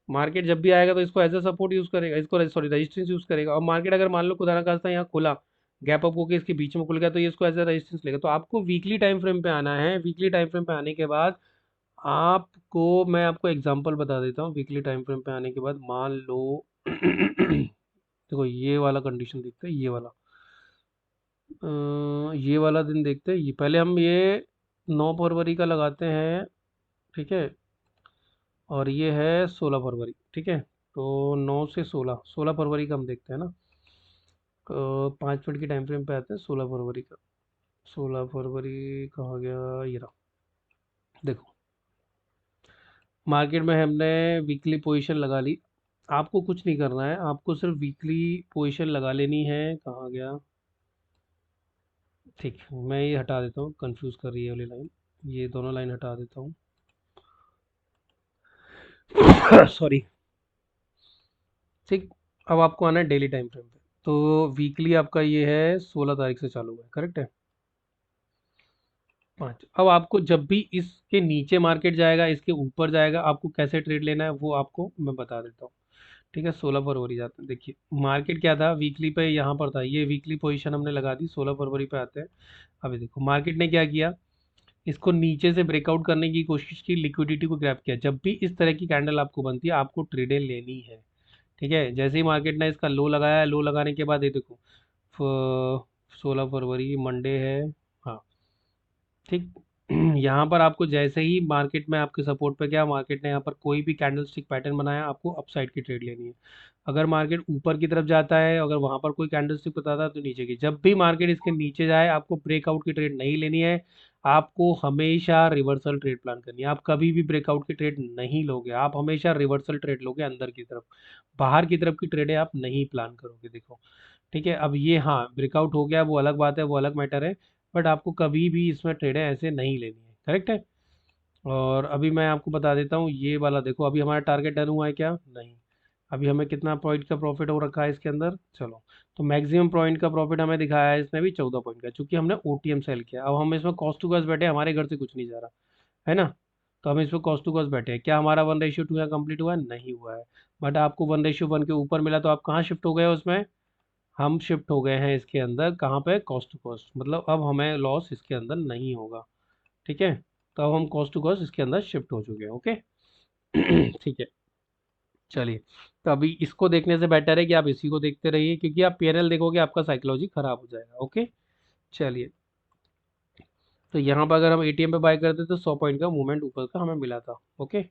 [SPEAKER 1] मार्केट जब भी आएगा तो इसको एज अ सपोर्ट यूज करेगा, इसको सॉरी रेजिस्टेंस यूज करेगा, और मार्केट अगर मान लो खुदा ना खास्ता यहाँ खुला, गैप अप होकर इसके बीच में खुल गया तो ये इसको एज अ रेजिस्टेंस लेगा। तो आपको वीकली टाइम फ्रेम पे आना है, वीकली टाइम फ्रेम पे आने के बाद आपको मैं आपको एग्जांपल बता देता हूँ। वीकली टाइम फ्रेम पे आने के बाद मान लो देखो ये वाला कंडीशन देखते हैं, ये वाला ये वाला दिन देखते हैं, ये पहले हम ये 9 फरवरी का लगाते हैं। ठीक है, और ये है 16 फरवरी। ठीक है, तो 9 से 16, 16 फरवरी का हम देखते हैं ना। 5 मिनट की टाइम फ्रेम पे आते हैं 16 फरवरी का। 16 फरवरी कहाँ गया, ये रहा। देखो मार्केट में हमने वीकली पोजीशन लगा ली, आपको कुछ नहीं करना है, आपको सिर्फ वीकली पोजीशन लगा लेनी है। कहाँ गया, ठीक, मैं ये हटा देता हूँ, कंफ्यूज कर रही है वाली लाइन, ये दोनों लाइन हटा देता हूँ सॉरी। ठीक, अब आपको आना है डेली टाइम फ्रेम पे। तो वीकली आपका ये है 16 तारीख से चालू है, करेक्ट है, 5। अब आपको जब भी इसके नीचे मार्केट जाएगा, इसके ऊपर जाएगा, आपको कैसे ट्रेड लेना है वो आपको मैं बता देता हूँ। ठीक है, 16 फरवरी जाते हैं। देखिए मार्केट क्या था, वीकली पे यहाँ पर था, ये वीकली पोजीशन हमने लगा दी, 16 फरवरी पे आते हैं। अभी देखो मार्केट ने क्या किया, इसको नीचे से ब्रेकआउट करने की कोशिश की, लिक्विडिटी को ग्रैब किया। जब भी इस तरह की कैंडल आपको बनती है आपको ट्रेडें लेनी है। ठीक है, जैसे ही मार्केट ने इसका लो लगाया, लो लगाने के बाद ये देखो 16 फरवरी मंडे है, हाँ ठीक। यहाँ पर आपको जैसे ही मार्केट में आपके सपोर्ट पे गया, मार्केट ने यहाँ पर कोई भी कैंडलस्टिक पैटर्न बनाया, आपको अपसाइड की ट्रेड लेनी है। अगर मार्केट ऊपर की तरफ जाता है, अगर वहां पर कोई कैंडलस्टिक बताता है तो नीचे की। जब भी मार्केट इसके नीचे जाए आपको ब्रेकआउट की ट्रेड नहीं लेनी है, आपको हमेशा रिवर्सल ट्रेड प्लान करनी है। आप कभी भी ब्रेकआउट की ट्रेड नहीं लोगे, आप हमेशा रिवर्सल ट्रेड लोगे अंदर की तरफ। बाहर की तरफ की ट्रेडें आप नहीं प्लान करोगे। देखो ठीक है, अब ये हाँ ब्रेकआउट हो गया वो अलग बात है, वो अलग मैटर है, बट आपको कभी भी इसमें ट्रेडें ऐसे नहीं लेनी है। करेक्ट है। और अभी मैं आपको बता देता हूँ, ये वाला देखो अभी हमारा टारगेट डन हुआ है क्या, नहीं। अभी हमें कितना पॉइंट का प्रॉफिट हो रखा है इसके अंदर, चलो। तो मैक्सिमम पॉइंट का प्रॉफिट हमें दिखाया है इसने भी 14 पॉइंट का, चूंकि हमने ओटीएम सेल किया। अब हम इसमें कॉस्ट टू कॉस्ट बैठे, हमारे घर से कुछ नहीं जा रहा है ना। तो हम इसमें कॉस्ट टू कॉस्ट बैठे हैं, क्या हमारा 1:2 यहाँ कंप्लीट हुआ है, नहीं हुआ है। बट आपको 1:1 के ऊपर मिला, तो आप कहाँ शिफ्ट हो गए हो उसमें, हम शिफ्ट हो गए हैं इसके अंदर कहाँ पे, कॉस्ट टू कॉस्ट। मतलब अब हमें लॉस इसके अंदर नहीं होगा। ठीक है, तो अब हम कॉस्ट टू कॉस्ट इसके अंदर शिफ्ट हो चुके हैं। ओके। ठीक है, चलिए। तो अभी इसको देखने से बेटर है कि आप इसी को देखते रहिए, क्योंकि आप पीएनएल देखोगे आपका साइकोलॉजी खराब हो जाएगा। ओके, चलिए। तो यहाँ पर अगर हम एटीएम पे बाय करते तो 100 पॉइंट का मूवमेंट ऊपर का हमें मिला था। ओके,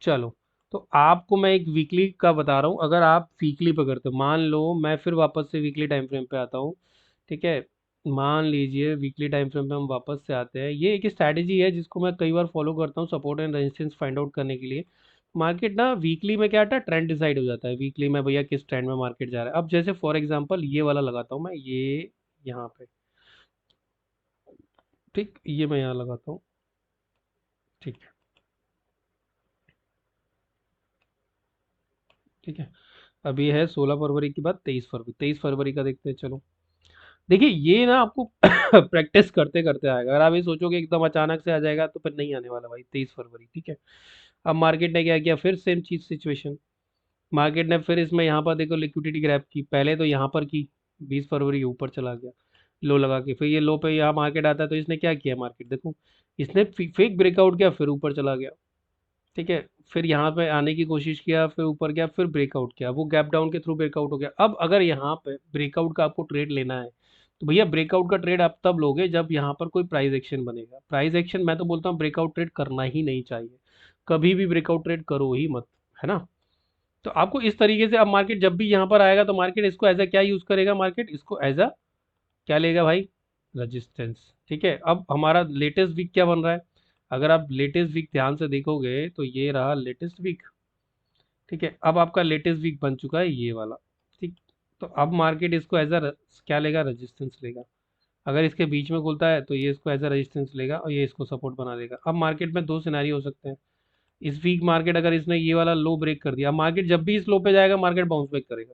[SPEAKER 1] चलो। तो आपको मैं एक वीकली का बता रहा हूँ, अगर आप वीकली पे करते हो, मान लो मैं फिर वापस से वीकली टाइम फ्रेम पे आता हूँ। ठीक है, मान लीजिए वीकली टाइम फ्रेम पे हम वापस से आते हैं। ये एक स्ट्रैटेजी है जिसको मैं कई बार फॉलो करता हूँ support and resistance find out करने के लिए। मार्केट ना वीकली में क्या होता है, ट्रेंड डिसाइड हो जाता है वीकली में, भैया किस ट्रेंड में मार्केट जा रहा है। अब जैसे फॉर एग्जांपल ये वाला लगाता हूँ मैं, ये यहाँ पे, ठीक, ये मैं यहाँ लगाता हूँ। ठीक है, ठीक है। अब ये है 16 फरवरी के बाद 23 फरवरी, 23 फरवरी का देखते हैं, चलो। देखिए ये ना आपको प्रैक्टिस करते करते आएगा। अगर आप ये सोचोगे एकदम अचानक से आ जाएगा तो फिर नहीं आने वाला भाई। 23 फरवरी, ठीक है। अब मार्केट ने क्या किया, फिर सेम चीज सिचुएशन। मार्केट ने फिर इसमें यहाँ पर देखो लिक्विडिटी ग्रैब की, पहले तो यहाँ पर की, 20 फरवरी ऊपर चला गया लो लगा के, फिर ये लो पे यहाँ मार्केट आता है तो इसने क्या किया, मार्केट देखो इसने फेक ब्रेकआउट किया, फिर ऊपर चला गया। ठीक है, फिर यहाँ पे आने की कोशिश किया, फिर ऊपर गया, फिर ब्रेकआउट किया, वो गैप डाउन के थ्रू ब्रेकआउट हो गया। अब अगर यहाँ पे ब्रेकआउट का आपको ट्रेड लेना है तो भैया ब्रेकआउट का ट्रेड आप तब लोगे जब यहाँ पर कोई प्राइस एक्शन बनेगा। प्राइस एक्शन मैं तो बोलता हूँ ब्रेकआउट ट्रेड करना ही नहीं चाहिए, कभी भी ब्रेकआउट ट्रेड करो ही मत, है ना। तो आपको इस तरीके से, अब मार्केट जब भी यहाँ पर आएगा तो मार्केट इसको एज अ क्या यूज करेगा, मार्केट इसको एज अ क्या लेगा भाई, रेजिस्टेंस। ठीक है, अब हमारा लेटेस्ट वीक क्या बन रहा है, अगर आप लेटेस्ट वीक ध्यान से देखोगे तो ये रहा लेटेस्ट वीक। ठीक है, अब आपका लेटेस्ट वीक बन चुका है ये वाला। ठीक, तो अब मार्केट इसको एज अ क्या लेगा, रेजिस्टेंस लेगा। अगर इसके बीच में खुलता है तो ये इसको एज अ रेजिस्टेंस लेगा और ये इसको सपोर्ट बना देगा। अब मार्केट में दो सिनारी हो सकते हैं। इस वीक मार्केट अगर इसने ये वाला लो ब्रेक कर दिया, मार्केट जब भी इस लो पे जाएगा मार्केट बाउंस बैक करेगा।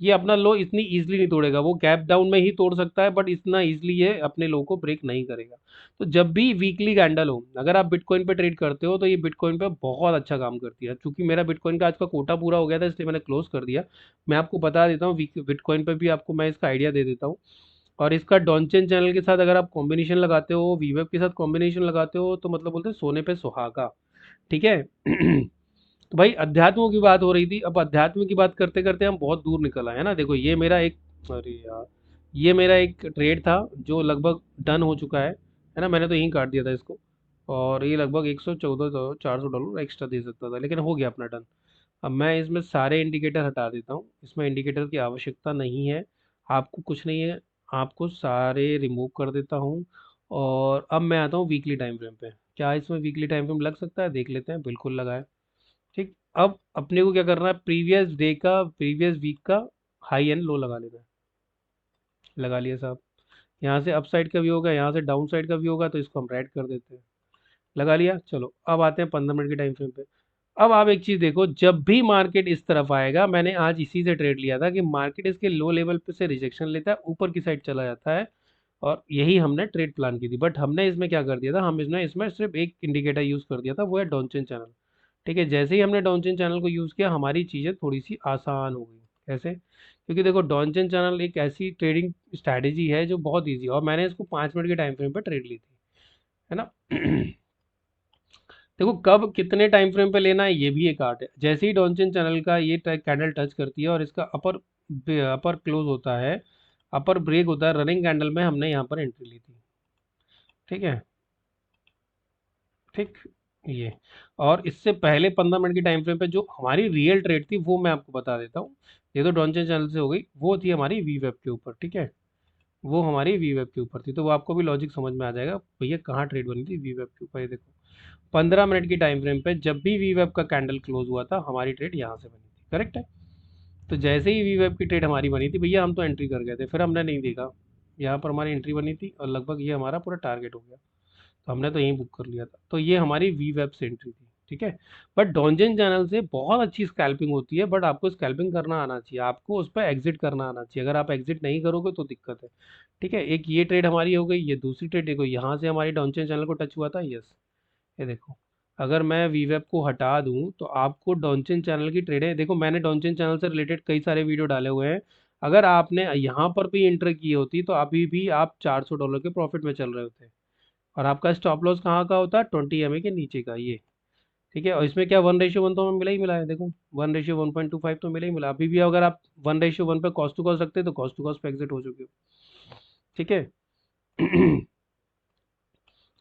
[SPEAKER 1] ये अपना लो इतनी इजीली नहीं तोड़ेगा, वो गैप डाउन में ही तोड़ सकता है बट इतना इजीली ये अपने लो को ब्रेक नहीं करेगा। तो जब भी वीकली कैंडल हो, अगर आप बिटकॉइन पे ट्रेड करते हो तो ये बिटकॉइन पे बहुत अच्छा काम करती है। क्योंकि मेरा बिटकॉइन का आज का कोटा पूरा हो गया था इसलिए मैंने क्लोज कर दिया। मैं आपको बता देता हूँ बिटकॉइन पे भी आपको मैं इसका आइडिया दे देता हूँ। और इसका डॉनचेन चैनल के साथ अगर आप कॉम्बिनेशन लगाते हो, वीवेब के साथ कॉम्बिनेशन लगाते हो, तो मतलब बोलते हैं सोने पे सुहागा। ठीक है। तो भाई अध्यात्म की बात हो रही थी, अब अध्यात्म की बात करते करते हम बहुत दूर निकल आए, है ना। देखो ये मेरा एक, अरे यार, ये मेरा एक ट्रेड था जो लगभग डन हो चुका है ना। मैंने तो यहीं काट दिया था इसको, और ये लगभग 114 $400 एक्स्ट्रा दे सकता था, लेकिन हो गया अपना डन। अब मैं इसमें सारे इंडिकेटर हटा देता हूँ, इसमें इंडिकेटर की आवश्यकता नहीं है, आपको कुछ नहीं है, आपको सारे रिमूव कर देता हूँ। और अब मैं आता हूँ वीकली टाइम फ्रेम पे, क्या इसमें वीकली टाइम फ्रेम लग सकता है, देख लेते हैं, बिल्कुल लगा है। ठीक, अब अपने को क्या करना है, प्रीवियस डे का, प्रीवियस वीक का हाई एंड लो लगा लेना है। लगा लिया साहब। यहाँ से अप साइड का भी होगा, यहाँ से डाउन साइड का भी होगा, तो इसको हम रेड कर देते हैं। लगा लिया, चलो अब आते हैं 15 मिनट के टाइम फ्रेम पे। अब आप एक चीज देखो, जब भी मार्केट इस तरफ आएगा, मैंने आज इसी से ट्रेड लिया था कि मार्केट इसके लो लेवल पे से रिजेक्शन लेता है, ऊपर की साइड चला जाता है। और यही हमने ट्रेड प्लान की थी, बट हमने इसमें क्या कर दिया था, हम इसमें इसमें सिर्फ एक इंडिकेटर यूज कर दिया था, वो है डॉनचेन चैनल। ठीक है, जैसे ही हमने डॉनचेन चैनल को यूज़ किया हमारी चीज़ें थोड़ी सी आसान हो गई। कैसे? क्योंकि देखो डॉनचेन चैनल एक ऐसी ट्रेडिंग स्ट्रैटेजी है जो बहुत ईजी है, और मैंने इसको 5 मिनट के टाइम फ्रेम पे ट्रेड ली थी, है ना। देखो कब कितने टाइम फ्रेम पे लेना है ये भी एक आर्ट है। जैसे ही डॉनचेन चैनल का ये कैंडल टच करती है और इसका अपर अपर क्लोज होता है, अपर ब्रेक होता है रनिंग कैंडल में, हमने यहाँ पर एंट्री ली थी। ठीक है, ठीक, ये। और इससे पहले 15 मिनट की टाइम फ्रेम पे जो हमारी रियल ट्रेड थी वो मैं आपको बता देता हूँ। ये तो डॉनचेन चैनल से हो गई, वो थी हमारी वी वेब के ऊपर। ठीक है, वो हमारी वी वेब के ऊपर थी, तो वो आपको भी लॉजिक समझ में आ जाएगा भैया कहाँ ट्रेड बनी थी वी वेब के ऊपर। ये देखो 15 मिनट की टाइम फ्रेम पे जब भी वी वेब का कैंडल क्लोज हुआ था हमारी ट्रेड यहाँ से बनी थी, करेक्ट है। तो जैसे ही वी वेब की ट्रेड हमारी बनी थी भैया हम तो एंट्री कर गए थे, फिर हमने नहीं देखा, यहाँ पर हमारी एंट्री बनी थी और लगभग ये हमारा पूरा टारगेट हो गया, तो हमने तो यहीं बुक कर लिया था। तो ये हमारी वी वेब से एंट्री थी। ठीक है, बट डॉनचेन चैनल से बहुत अच्छी स्कैल्पिंग होती है, बट आपको स्कैल्पिंग करना आना चाहिए, आपको उस पर एग्जिट करना आना चाहिए। अगर आप एग्जिट नहीं करोगे तो दिक्कत है। ठीक है, एक ये ट्रेड हमारी हो गई, ये दूसरी ट्रेड देखो यहाँ से हमारी डॉनचेन चैनल को टच हुआ था, यस। ये देखो, अगर मैं वीवेब को हटा दूं तो आपको डॉनचेन चैनल की ट्रेडें देखो, मैंने डॉनचेन चैनल से रिलेटेड कई सारे वीडियो डाले हुए हैं। अगर आपने यहाँ पर भी एंटर की होती तो अभी भी आप $400 के प्रॉफिट में चल रहे होते, और आपका स्टॉप लॉस कहाँ का होता है, 20 MA के नीचे का, ये। ठीक है, और इसमें क्या 1:1 तो हमें मिला ही मिला है, देखो 1:1.25 तो मिला ही मिला। अभी भी अगर आप 1:1 पे कॉस्ट टू कॉस्ट रखते तो कॉस्ट टू कॉस्ट पे एग्जिट हो चुके हो। ठीक है।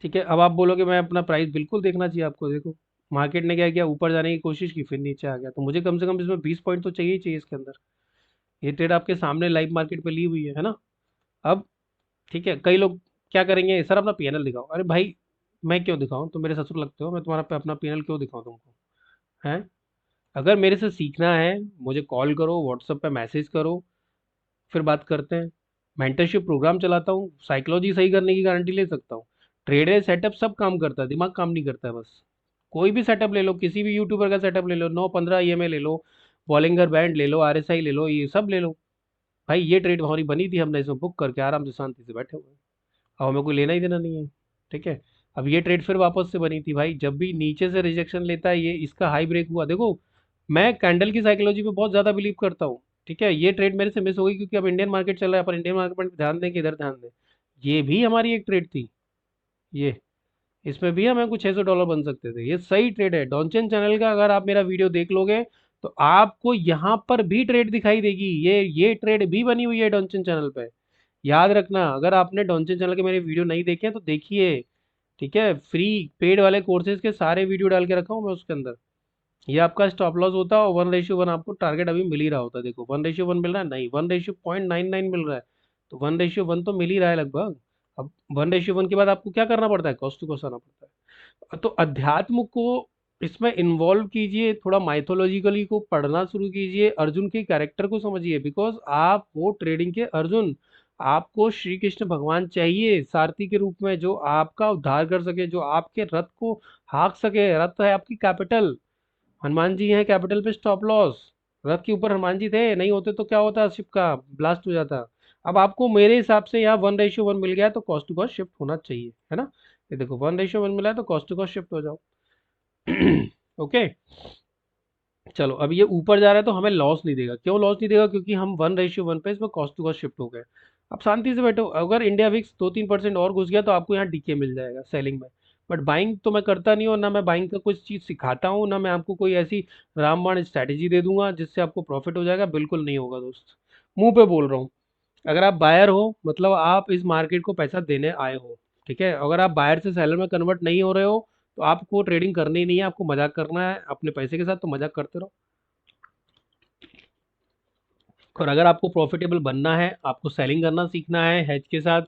[SPEAKER 1] ठीक है, अब आप बोलोगे मैं अपना प्राइस बिल्कुल देखना चाहिए आपको। देखो मार्केट ने क्या किया, ऊपर जाने की कोशिश की फिर नीचे आ गया, तो मुझे कम से कम इसमें 20 पॉइंट तो चाहिए ही चाहिए इसके अंदर। ये ट्रेड आपके सामने लाइव मार्केट पे ली हुई है ना। अब ठीक है, कई लोग क्या करेंगे, सर अपना पीएनएल दिखाओ। अरे भाई मैं क्यों दिखाऊं, तुम मेरे ससुर लगते हो, मैं तुम्हारा पे अपना पीएनएल क्यों दिखाऊं तुमको, हैं। अगर मेरे से सीखना है मुझे कॉल करो, व्हाट्सएप पे मैसेज करो, फिर बात करते हैं। मेंटरशिप प्रोग्राम चलाता हूँ, साइकोलॉजी सही करने की गारंटी ले सकता हूँ। ट्रेडर सेटअप सब काम करता है, दिमाग काम नहीं करता है बस। कोई भी सेटअप ले लो, किसी भी यूट्यूबर का सेटअप ले लो, 9-15 EMA ले लो, बॉलिंगर बैंड ले लो, RSI ले लो, ये सब ले लो। भाई ये ट्रेड हमारी बनी थी, हमने इसमें बुक करके आराम से शांति से बैठे हुए हैं। अब हमें कोई लेना ही देना नहीं है। ठीक है, अब ये ट्रेड फिर वापस से बनी थी भाई, जब भी नीचे से रिजेक्शन लेता है ये, इसका हाई ब्रेक हुआ देखो। मैं कैंडल की साइकोलॉजी पे बहुत ज़्यादा बिलीव करता हूँ। ठीक है, ये ट्रेड मेरे से मिस हो गई क्योंकि अब इंडियन मार्केट चल रहा है, पर इंडियन मार्केट पर ध्यान दें कि इधर ध्यान दें। ये भी हमारी एक ट्रेड थी, ये, इसमें भी हमें कुछ $600 बन सकते थे। ये सही ट्रेड है डॉनचेन चैनल का, अगर आप मेरा वीडियो देख लोगे तो आपको यहाँ पर भी ट्रेड दिखाई देगी, ये ट्रेड भी बनी हुई है डॉनचेन चैनल पे। याद रखना, अगर आपने डॉनचेन चैनल के मेरे वीडियो नहीं देखे हैं तो देखिए। ठीक है, फ्री पेड वाले कोर्सेज के सारे वीडियो डाल के रखा हूँ मैं उसके अंदर। ये आपका स्टॉप लॉस होता है और 1:1 आपको टारगेट अभी मिल ही रहा होता है। देखो 1:1 मिल रहा है, नहीं 1:0.99 मिल रहा है, तो 1:1 तो मिल ही रहा है लगभग। अब 1:1 के बाद आपको क्या करना पड़ता है, कॉस्ट टू कॉस्ट आना पड़ता है। तो अध्यात्म को इसमें इन्वॉल्व कीजिए, थोड़ा माइथोलॉजिकली को पढ़ना शुरू कीजिए, अर्जुन के कैरेक्टर को समझिए, बिकॉज आप वो ट्रेडिंग के अर्जुन। आपको श्री कृष्ण भगवान चाहिए सारथी के रूप में, जो आपका उद्धार कर सके, जो आपके रथ को हाँक सके। रथ है आपकी कैपिटल, हनुमान जी हैं कैपिटल पे स्टॉप लॉस। रथ के ऊपर हनुमान जी थे, नहीं होते तो क्या होता, शिप का ब्लास्ट हो जाता। अब आपको मेरे हिसाब से यहाँ 1:1 मिल गया है, तो कॉस्ट टू कॉस्ट शिफ्ट होना चाहिए, है ना। ये देखो 1:1 मिला है तो कॉस्ट टू कॉस्ट शिफ्ट हो जाओ। ओके, चलो अब ये ऊपर जा रहा है तो हमें लॉस नहीं देगा। क्यों लॉस नहीं देगा, क्योंकि हम 1:1 पे इसमें कॉस्ट टू कॉस्ट शिफ्ट हो गए। अब शांति से बैठो, अगर इंडिया विक्स 2-3% और घुस गया तो आपको यहाँ डीके मिल जाएगा सेलिंग में। बट बाइंग तो मैं करता नहीं हूँ, ना मैं बाइंग का कुछ चीज़ सिखाता हूँ, ना मैं आपको कोई ऐसी रामबाण स्ट्रैटेजी दे दूंगा जिससे आपको प्रॉफिट हो जाएगा, बिल्कुल नहीं होगा दोस्त। मुंह पे बोल रहा हूँ। अगर आप बायर हो मतलब आप इस मार्केट को पैसा देने आए हो। ठीक है, अगर आप बायर से सेलर में कन्वर्ट नहीं हो रहे हो तो आपको ट्रेडिंग करनी ही नहीं है, आपको मजाक करना है अपने पैसे के साथ, तो मजाक करते रहो। और अगर आपको प्रॉफिटेबल बनना है, आपको सेलिंग करना सीखना है हेज के साथ,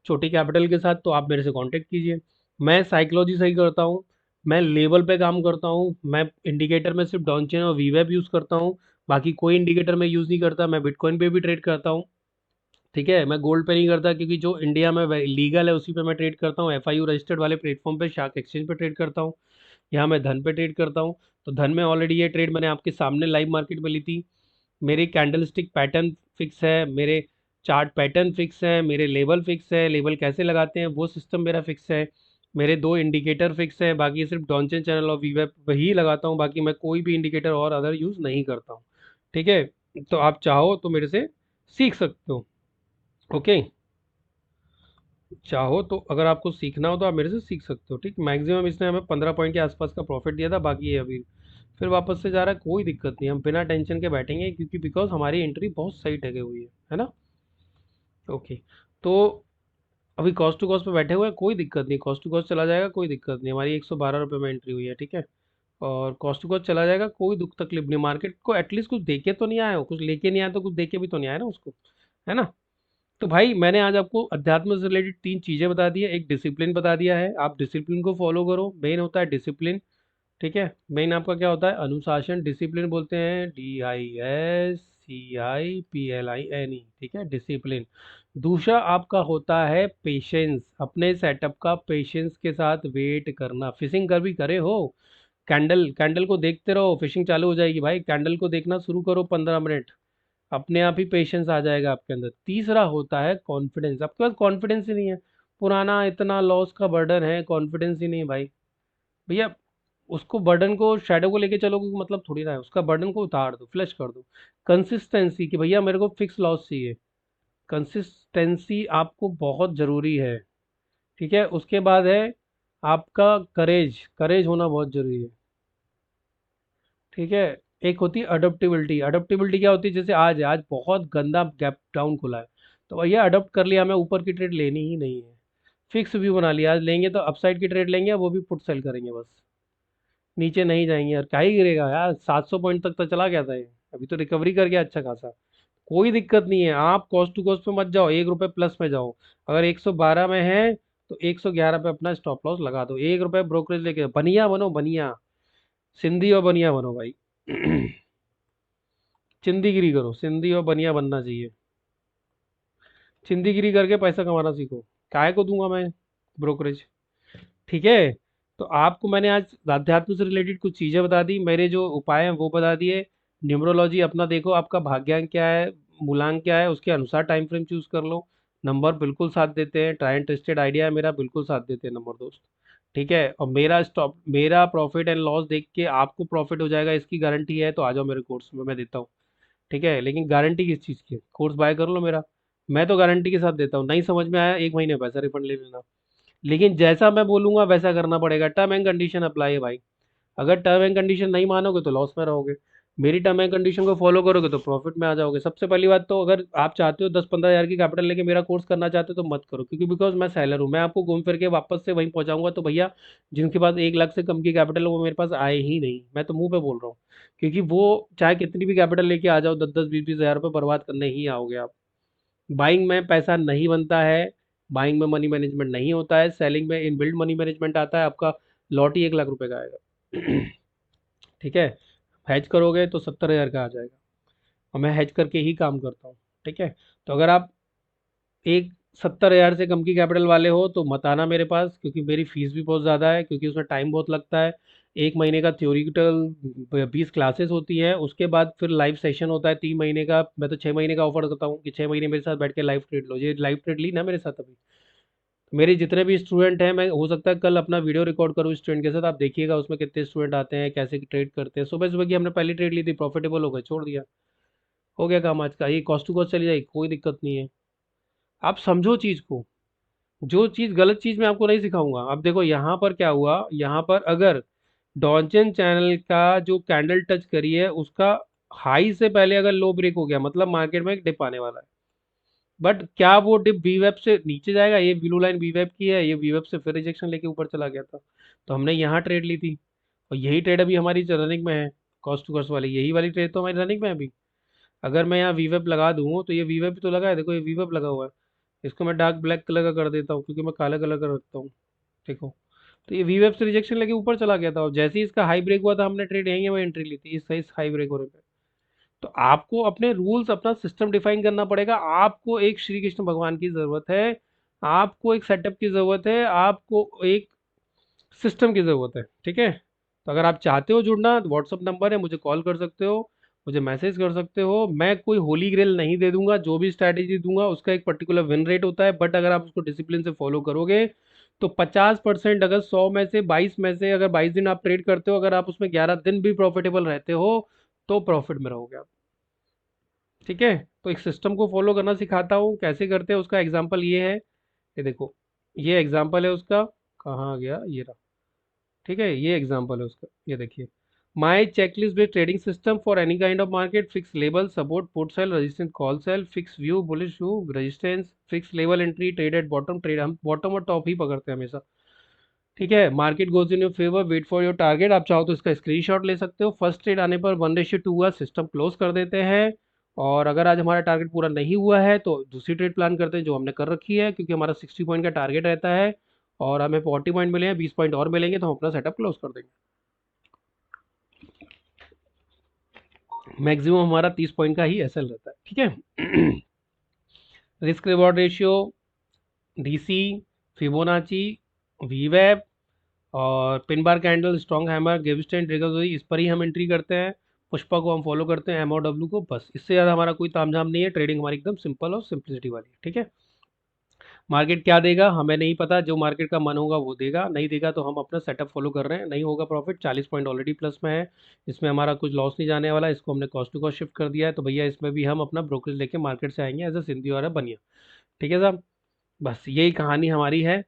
[SPEAKER 1] छोटी कैपिटल के साथ, तो आप मेरे से कांटेक्ट कीजिए। मैं साइकोलॉजी सही करता हूँ, मैं लेवल पे काम करता हूँ, मैं इंडिकेटर में सिर्फ डॉनचेन और वीवेब यूज़ करता हूँ, बाकी कोई इंडिकेटर में यूज़ नहीं करता। मैं बिटकॉइन पे भी ट्रेड करता हूँ। ठीक है, मैं गोल्ड पे नहीं करता क्योंकि जो इंडिया में लीगल है उसी पे मैं ट्रेड करता हूँ। FIU रजिस्टर्ड वाले प्लेटफॉर्म पे, शार्क एक्सचेंज पे ट्रेड करता हूँ। यहाँ मैं धन पे ट्रेड करता हूँ। तो धन में ऑलरेडी ये ट्रेड मैंने आपके सामने लाइव मार्केट में ली थी। मेरी कैंडलस्टिक पैटर्न फिक्स है, मेरे चार्ट पैटर्न फिक्स है, मेरे लेवल फिक्स है, लेवल कैसे लगाते हैं वो सिस्टम मेरा फिक्स है। मेरे 2 इंडिकेटर फिक्स हैं, बाकी सिर्फ डॉनचेन चैनल और वीवेप वही लगाता हूँ, बाकी मैं कोई भी इंडिकेटर और अदर यूज़ नहीं करता हूँ। ठीक है? तो आप चाहो तो मेरे से सीख सकते हो। ओके? चाहो तो अगर आपको सीखना हो तो आप मेरे से सीख सकते हो। ठीक? मैक्सिमम इसने हमें 15 पॉइंट के आसपास का प्रॉफिट दिया था, बाकी ये अभी फिर वापस से जा रहा है, कोई दिक्कत नहीं, हम बिना टेंशन के बैठेंगे, क्योंकि बिकॉज़ हमारी एंट्री बहुत सही टकी हुई है ना? ओके। तो अभी कॉस्ट टू कॉस्ट पे बैठे हुए हैं, कोई दिक्कत नहीं, कॉस्ट टू कॉस्ट चला जाएगा, कोई दिक्कत नहीं, हमारी 112 रुपये में एंट्री हुई है। ठीक है? और कॉस्ट टू कॉस्ट चला जाएगा, कोई दुख तकलीफ नहीं, मार्केट को एटलीस्ट कुछ देके तो नहीं आया हो, कुछ लेके नहीं आया तो कुछ देके भी तो नहीं आया ना उसको, है ना? तो भाई मैंने आज आपको अध्यात्म से रिलेटेड 3 चीज़ें बता दी है, एक डिसिप्लिन बता दिया है, आप डिसिप्लिन को फॉलो करो, मेन होता है डिसिप्लिन। ठीक है? मेन आपका क्या होता है? अनुशासन, डिसिप्लिन बोलते हैं DISCIPLINE। ठीक है? डिसिप्लिन। दूसरा आपका होता है पेशेंस, अपने सेटअप का पेशेंस के साथ वेट करना, फिशिंग कभी करे हो, कैंडल कैंडल को देखते रहो, फिशिंग चालू हो जाएगी भाई, कैंडल को देखना शुरू करो 15 मिनट, अपने आप ही पेशेंस आ जाएगा आपके अंदर। तीसरा होता है कॉन्फिडेंस, आपके पास कॉन्फिडेंस ही नहीं है, पुराना इतना लॉस का बर्डन है, कॉन्फिडेंस ही नहीं है भाई, भैया उसको बर्डन को शैडो को लेके चलोगे मतलब थोड़ी ना है, उसका बर्डन को उतार दो, फ्लश कर दो। कंसिस्टेंसी कि भैया मेरे को फिक्स लॉस चाहिए, कंसिस्टेंसी आपको बहुत ज़रूरी है। ठीक है? उसके बाद है आपका करेज, करेज होना बहुत ज़रूरी है। ठीक है? एक होती है अडोप्टिबिलिटी, अडोप्टिबिलिटी क्या होती है, जैसे आज है, आज बहुत गंदा गैप डाउन खुला है, तो भैया अडोप्ट कर लिया, हमें ऊपर की ट्रेड लेनी ही नहीं है, फिक्स व्यू बना लिया, आज लेंगे तो अपसाइड की ट्रेड लेंगे, वो भी पुट सेल करेंगे बस, नीचे नहीं जाएंगे यार, क्या ही गिरेगा यार, 700 पॉइंट तक तो चला गया था ये, अभी तो रिकवरी कर गया अच्छा खासा, कोई दिक्कत नहीं है, आप कॉस्ट टू कॉस्ट पे मत जाओ, 1 रुपये प्लस में जाओ, अगर 112 में है तो 111 पे अपना स्टॉप लॉस लगा दो, 1 रुपये ब्रोकरेज लेके बनिया बनो, बनिया, सिंधी और बनिया बनो भाई। चिंदीगिरी करो, सिंधी और बनिया बनना चाहिए, चिंदीगिरी करके पैसा कमाना सीखो, काय को दूंगा मैं ब्रोकरेज। ठीक है? तो आपको मैंने आज अध्यात्म से रिलेटेड कुछ चीज़ें बता दी, मेरे जो उपाय हैं वो बता दिए, न्यूमरोलॉजी अपना देखो, आपका भाग्यांक क्या है, मूलांक क्या है, उसके अनुसार टाइम फ्रेम चूज कर लो, नंबर बिल्कुल साथ देते हैं, ट्राई एंड टेस्टेड आइडिया है मेरा, बिल्कुल साथ देते हैं नंबर दोस्त। ठीक है? और मेरा स्टॉप, मेरा प्रॉफिट एंड लॉस देख के आपको प्रॉफिट हो जाएगा, इसकी गारंटी है, तो आ जाओ मेरे कोर्स में, मैं देता हूँ। ठीक है? लेकिन गारंटी किस चीज़ की है? कोर्स बाय कर लो मेरा, मैं तो गारंटी के साथ देता हूँ, नहीं समझ में आया 1 महीने पैसा रिफंड ले लेना, लेकिन जैसा मैं बोलूंगा वैसा करना पड़ेगा, टर्म एंड कंडीशन अप्लाई है भाई, अगर टर्म एंड कंडीशन नहीं मानोगे तो लॉस में रहोगे, मेरी टर्म एंड कंडीशन को फॉलो करोगे तो प्रॉफिट में आ जाओगे। सबसे पहली बात तो, अगर आप चाहते हो 10-15 हज़ार की कैपिटल लेके मेरा कोर्स करना चाहते हो तो मत करो, क्योंकि बिकॉज मैं सेलर हूँ, मैं आपको घूम फिर के वापस से वहीं पहुंचाऊंगा, तो भैया जिनके पास 1 लाख से कम की कैपिटल है वो मेरे पास आए ही नहीं, मैं तो मुंह पे बोल रहा हूँ, क्योंकि वो चाहे कितनी भी कैपिटल लेके आ जाओ, 10-10 20-20 हज़ार रुपये बर्बाद करने ही आओगे आप। बाइंग में पैसा नहीं बनता है, बाइंग में मनी मैनेजमेंट नहीं होता है, सेलिंग में इनबिल्ड मनी मैनेजमेंट आता है, आपका लॉट ही 1 लाख रुपए का आएगा। ठीक है? हैज करोगे तो 70 हज़ार का आ जाएगा, और मैं हैज करके ही काम करता हूँ। ठीक है? तो अगर आप एक 70 हज़ार से कम की कैपिटल वाले हो तो मत आना मेरे पास, क्योंकि मेरी फीस भी बहुत ज़्यादा है, क्योंकि उसमें टाइम बहुत लगता है, 1 महीने का थ्योरिटिकल 20 क्लासेस होती है, उसके बाद फिर लाइव सेशन होता है 3 महीने का, मैं तो 6 महीने का ऑफर करता हूँ कि 6 महीने मेरे साथ बैठ के लाइव ट्रेड लो, ये लाइव ट्रेड ली ना मेरे साथ अभी, मेरे जितने भी स्टूडेंट हैं, मैं हो सकता है कल अपना वीडियो रिकॉर्ड करूँ स्टूडेंट के साथ, आप देखिएगा उसमें कितने स्टूडेंट आते हैं, कैसे ट्रेड करते हैं, सुबह सुबह की हमने पहली ट्रेड ली थी, प्रॉफिटेबल हो गए, छोड़ दिया, हो गया काम आज का, ये कॉस्ट टू कॉस्ट चली जाएगी, कोई दिक्कत नहीं है। आप समझो चीज़ को, जो चीज़ गलत चीज़ मैं आपको नहीं सिखाऊंगा। अब देखो यहाँ पर क्या हुआ, यहाँ पर अगर डॉल्चन चैनल का जो कैंडल टच करी है, उसका हाई से पहले अगर लो ब्रेक हो गया, मतलब मार्केट में एक डिप आने वाला है, बट क्या वो डिप वीवेब से नीचे जाएगा, ये ब्लू लाइन वीवेब की है, ये वीवेब से फिर रिजेक्शन लेके ऊपर चला गया था, तो हमने यहाँ ट्रेड ली थी, और यही ट्रेड अभी हमारी रनिंग में है, कॉस्ट टू कॉस्ट वाली यही वाली ट्रेड तो हमारी रनिंग में है अभी। अगर मैं यहाँ वीवेब लगा दूँ तो ये वीवेब तो लगा है, देखो ये वीवेब लगा हुआ है, इसको मैं डार्क ब्लैक कलर का कर देता हूँ, क्योंकि मैं काला कलर का रखता हूँ। देखो, तो ये वीवेब से रिजेक्शन लेके ऊपर चला गया था, और जैसे ही इसका हाई ब्रेक हुआ था हमने ट्रेड यहीं में एंट्री ली थी, इस हाई ब्रेक होने पे। तो आपको अपने रूल्स, अपना सिस्टम डिफाइन करना पड़ेगा, आपको एक श्री कृष्ण भगवान की जरूरत है, आपको एक सेटअप की जरूरत है, आपको एक सिस्टम की ज़रूरत है। ठीक है? तो अगर आप चाहते हो जुड़ना, व्हाट्सअप नंबर है, मुझे कॉल कर सकते हो, मुझे मैसेज कर सकते हो, मैं कोई होली ग्रेल नहीं दे दूंगा, जो भी स्ट्रैटेजी दूंगा उसका एक पर्टिकुलर विन रेट होता है, बट अगर आप उसको डिसिप्लिन से फॉलो करोगे तो 50% अगर 100 में से 22 में से अगर 22 दिन आप ट्रेड करते हो, अगर आप उसमें 11 दिन भी प्रॉफिटेबल रहते हो तो प्रॉफिट में रहोगे आप। ठीक है, तो एक सिस्टम को फॉलो करना सिखाता हूँ, कैसे करते हैं उसका एग्जांपल ये है। ये देखो, ये एग्जांपल है उसका, कहाँ गया, ये रहा। ठीक है, ये एग्जांपल है उसका, ये देखिए। My checklist based trading system for any kind of market, fix level, support, put sell, resistance, call sell, fix view, bullish view, resistance, fix level entry, trade at bottom, trade हम bottom और top ही पकड़ते हैं हमेशा। ठीक है, market goes in your favour, wait for your target. आप चाहो तो इसका स्क्रीनशॉट ले सकते हो। फर्स्ट ट्रेड आने पर 1:2 हुआ, सिस्टम क्लोज कर देते हैं। और अगर आज हमारा टारगेट पूरा नहीं हुआ है तो दूसरी ट्रेड प्लान करते हैं जो हमने कर रखी है, क्योंकि हमारा 60 पॉइंट का टारगेट रहता है और हमें 40 पॉइंट मिले हैं, 20 पॉइंट और मिलेंगे तो हम अपना सेटअप क्लोज कर देंगे। मैक्सिमम हमारा 30 पॉइंट का ही एसएल रहता है। ठीक है। Risk reward ratio, DC, Fibonacci, वीवेब और pin bar candle, strong hammer, gravestone, trigger, इस पर ही हम एंट्री करते हैं। पुष्पा को हम फॉलो करते हैं, एमओडब्ल्यू को, बस इससे ज़्यादा हमारा कोई तामझाम नहीं है। ट्रेडिंग हमारी एकदम सिंपल और सिंप्लिसिटी वाली है। ठीक है, मार्केट क्या देगा हमें नहीं पता, जो मार्केट का मन होगा वो देगा, नहीं देगा तो हम अपना सेटअप फॉलो कर रहे हैं। नहीं होगा प्रॉफिट, 40 पॉइंट ऑलरेडी प्लस में है, इसमें हमारा कुछ लॉस नहीं जाने वाला। इसको हमने कॉस्ट टू कॉस्ट शिफ्ट कर दिया है, तो भैया इसमें भी हम अपना ब्रोकरेज लेके मार्केट से आएंगे एज अ सिंधी और बनिया। ठीक है साहब, बस यही कहानी हमारी है।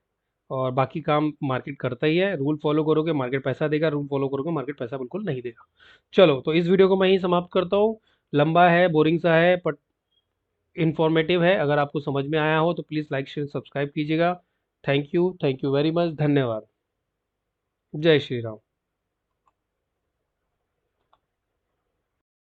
[SPEAKER 1] और बाकी काम मार्केट करता ही है। रूल फॉलो करोगे मार्केट पैसा देगा, रूल फॉलो करोगे मार्केट पैसा बिल्कुल नहीं देगा। चलो, तो इस वीडियो को मैं ही समाप्त करता हूँ। लंबा है, बोरिंग सा है, बट इन्फॉर्मेटिव है। अगर आपको समझ में आया हो तो प्लीज़ लाइक शेयर सब्सक्राइब कीजिएगा। थैंक यू वेरी मच, धन्यवाद। जय श्री राम।